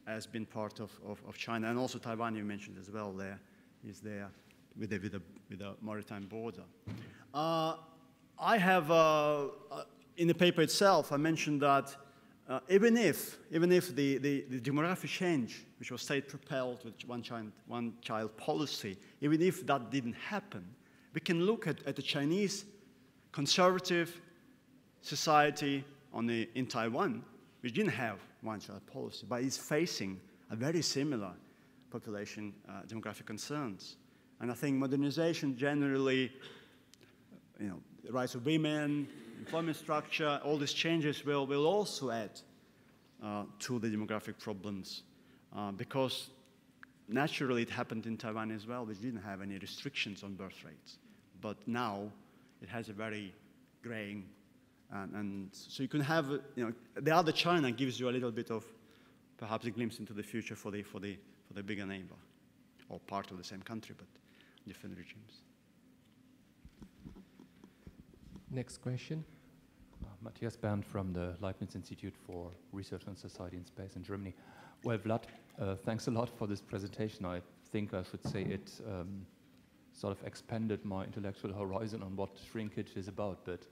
as being part of China, and also Taiwan you mentioned as well there, is there with a maritime border. I have, in the paper itself, I mentioned that even if the demographic change, which was state-propelled with one-child policy, even if that didn't happen, we can look at the Chinese conservative society in Taiwan, which didn't have one-child policy, but is facing a very similar population demographic concerns. And I think modernization generally, the rights of women, employment structure, all these changes will also add to the demographic problems because naturally it happened in Taiwan as well, which didn't have any restrictions on birth rates. But now it has a very graying, and so you can have, the other China gives you a little bit of perhaps a glimpse into the future for the bigger neighbor, or part of the same country, but different regimes. Next question. Matthias Bernd from the Leibniz Institute for Research on Society and Space in Germany. Well, Vlad, thanks a lot for this presentation. I think I should say it sort of expanded my intellectual horizon on what shrinkage is about. But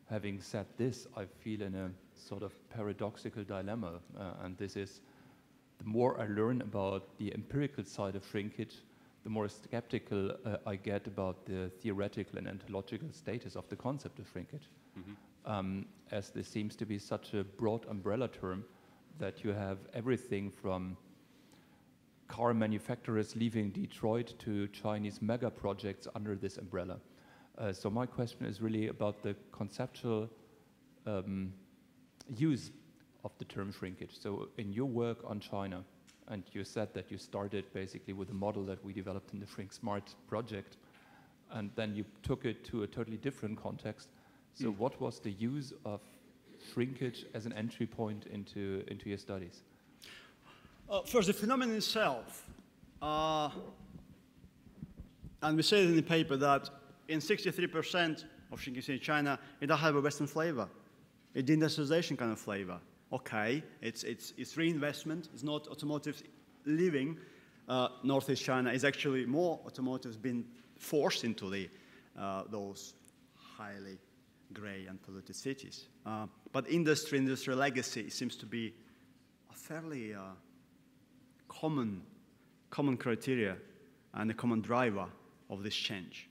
having said this, I feel in a sort of paradoxical dilemma. And this is, the more I learn about the empirical side of shrinkage, the more skeptical I get about the theoretical and ontological status of the concept of shrinkage. Mm-hmm. As this seems to be such a broad umbrella term that you have everything from car manufacturers leaving Detroit to Chinese mega projects under this umbrella. So my question is really about the conceptual use of the term shrinkage. So in your work on China, and you said that you started basically with a model that we developed in the Shrink Smart project, and then you took it to a totally different context. So what was the use of shrinkage as an entry point into your studies? First, the phenomenon itself, and we say in the paper that in 63% of shrinkage in China, it does have a Western flavor. It's deindustrialization kind of flavor. Okay, it's reinvestment. It's not automotives leaving Northeast China. It's actually more automotives being forced into those highly gray and polluted cities. But industrial legacy seems to be a fairly common criteria and a common driver of this change.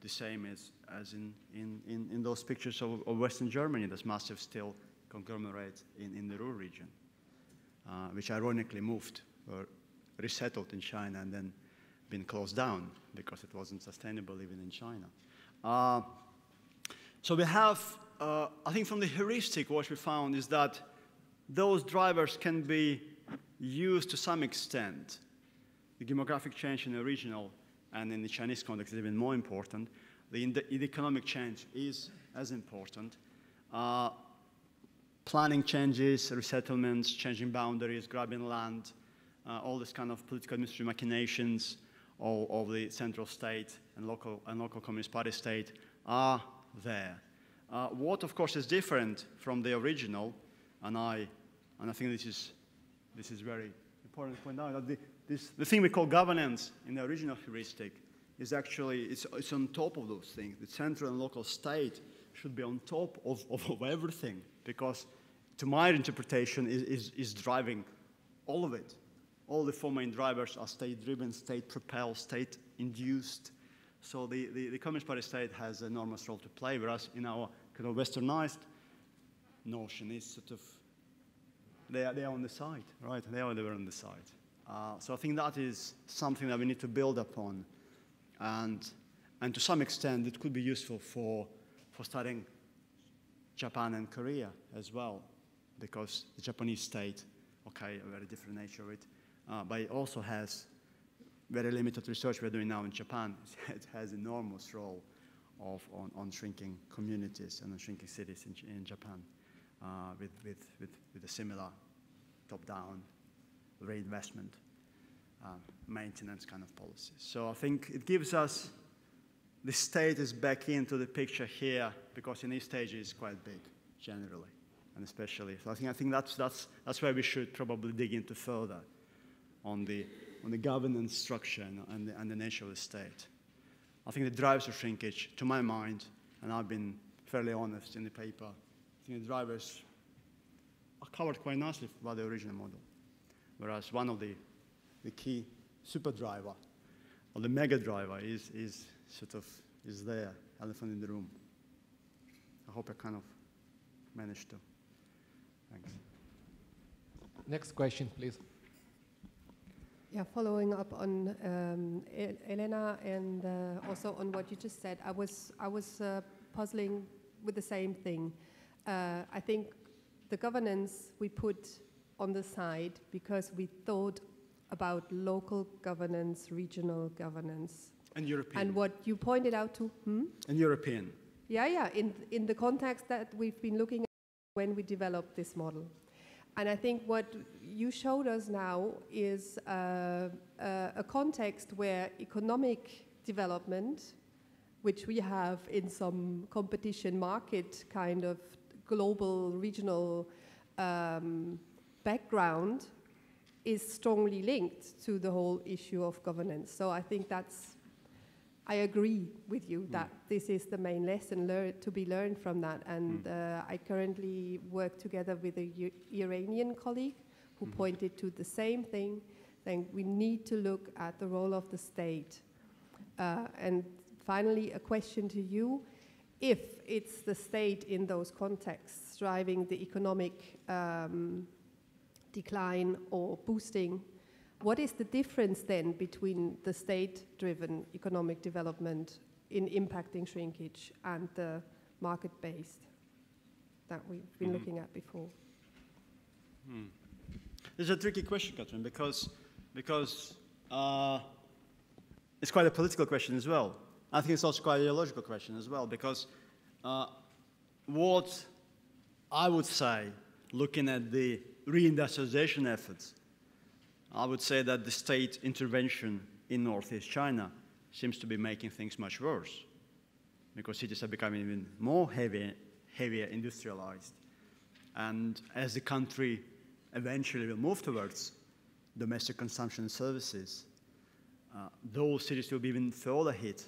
The same as in those pictures of Western Germany, this massive steel conglomerate in the Ruhr region, which ironically moved or resettled in China and then been closed down because it wasn't sustainable even in China. So we have, I think from the heuristic, what we found is that those drivers can be used to some extent. The demographic change in the regional and in the Chinese context is even more important. The economic change is as important. Planning changes, resettlements, changing boundaries, grabbing land, all this kind of political administrative machinations of the central state and local Communist Party state are there. What, of course, is different from the original, and I think this is very important to point out, that the thing we call governance in the original heuristic is actually, it's on top of those things. The central and local state should be on top of everything, because to my interpretation is driving all of it. All the four main drivers are state-driven, state-propelled, induced. So the Communist Party state has an enormous role to play, whereas in our kind of westernized notion is sort of, they are on the side, right? They are on the side. So I think that is something that we need to build upon. And to some extent, it could be useful for studying Japan and Korea as well, because the Japanese state, okay, a very different nature of it, but it also has very limited research we're doing now in Japan. It has enormous role on shrinking communities and on shrinking cities in Japan with a similar top-down reinvestment, maintenance kind of policies. So I think it gives us, the state is back into the picture here because in these stages it's quite big generally, and especially. So I think that's where we should probably dig into further on the governance structure and the nature of the state. I think the drivers of shrinkage, to my mind, and I've been fairly honest in the paper, I think the drivers are covered quite nicely by the original model. Whereas one of the key super driver or the mega driver is there, elephant in the room. I hope I kind of managed to. Thanks. Next question, please. Yeah, following up on Elena and also on what you just said, I was puzzling with the same thing. I think the governance we put on the side because we thought about local governance, regional governance. And European. And what you pointed out to, And European. Yeah, in the context that we've been looking at when we developed this model. And I think what you showed us now is a context where economic development, which we have in some competition market kind of global, regional background, is strongly linked to the whole issue of governance. So I think I agree with you that this is the main lesson to be learned from that. And I currently work together with a Iranian colleague who pointed to the same thing, saying we need to look at the role of the state. And finally, a question to you. If it's the state in those contexts driving the economic decline or boosting, what is the difference then between the state-driven economic development in impacting shrinkage and the market-based that we've been looking at before? This is a tricky question, Catherine, because it's quite a political question as well. I think it's also quite a ideological question as well, because what I would say, looking at the reindustrialization efforts, I would say that the state intervention in Northeast China seems to be making things much worse, because cities are becoming even more heavier industrialized. And as the country eventually will move towards domestic consumption and services, those cities will be even further hit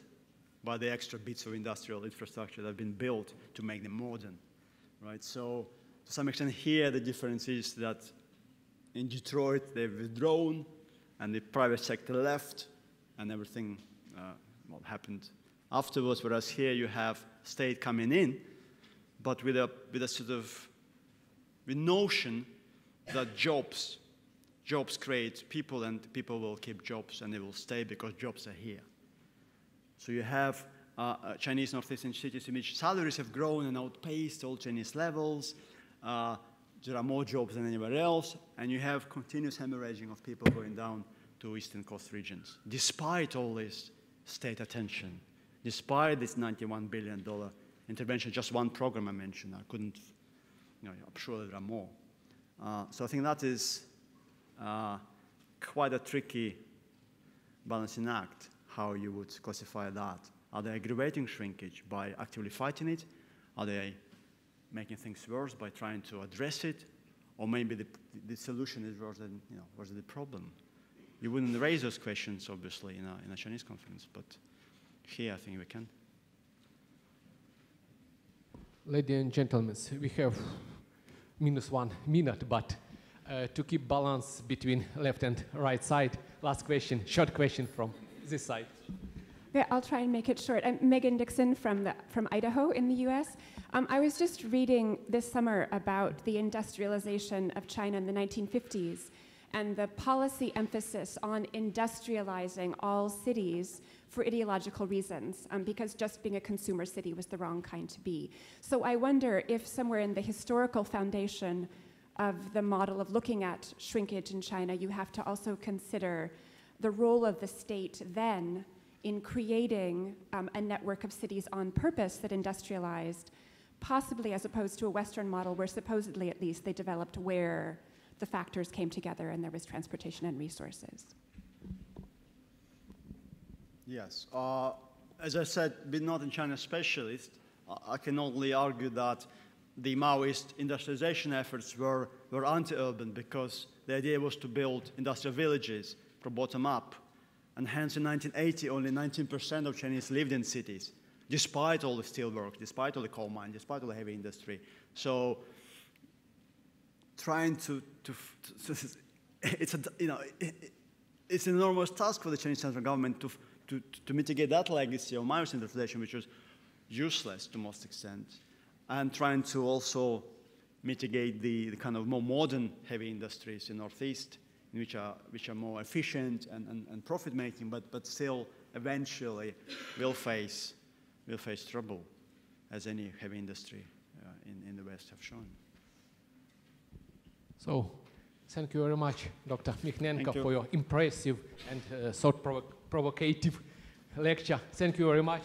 by the extra bits of industrial infrastructure that have been built to make them modern, right? So to some extent here, the difference is that in Detroit, they've withdrawn, and the private sector left, and everything happened afterwards. Whereas here, you have state coming in, but with a sort of notion that jobs create people, and people will keep jobs, and they will stay because jobs are here. So you have Chinese northeastern cities in which salaries have grown and outpaced all Chinese levels. There are more jobs than anywhere else, and you have continuous hemorrhaging of people going down to eastern coast regions, despite all this state attention, despite this $91 billion intervention, just one program I mentioned. I couldn't, I'm sure there are more. So I think that is quite a tricky balancing act, how you would classify that. Are they aggravating shrinkage by actively fighting it? Are they making things worse by trying to address it? Or maybe the solution is worse than the problem? You wouldn't raise those questions, obviously, in a Chinese conference, but here I think we can. Ladies and gentlemen, we have -1 minute, but to keep balance between left and right side, last question, short question from this side. Yeah, I'll try and make it short. I'm Megan Dixon from Idaho in the US. I was just reading this summer about the industrialization of China in the 1950s and the policy emphasis on industrializing all cities for ideological reasons, because just being a consumer city was the wrong kind to be. So I wonder if somewhere in the historical foundation of the model of looking at shrinkage in China, you have to also consider the role of the state then in creating a network of cities on purpose that industrialized, possibly as opposed to a Western model where supposedly at least they developed where the factors came together and there was transportation and resources. Yes. As I said, being not a China specialist, I can only argue that the Maoist industrialization efforts were anti-urban because the idea was to build industrial villages from bottom up. And hence in 1980, only 19% of Chinese lived in cities, despite all the steelwork, despite all the coal mine, despite all the heavy industry. So trying it's an enormous task for the Chinese central government to mitigate that legacy of Maoist industrialization, which was useless to most extent, and trying to also mitigate the kind of more modern heavy industries in Northeast, which are more efficient and profit-making, but still eventually will face trouble, as any heavy industry in the West have shown. So, thank you very much, Dr. Mykhnenko, for your impressive and thought-provocative lecture. Thank you very much.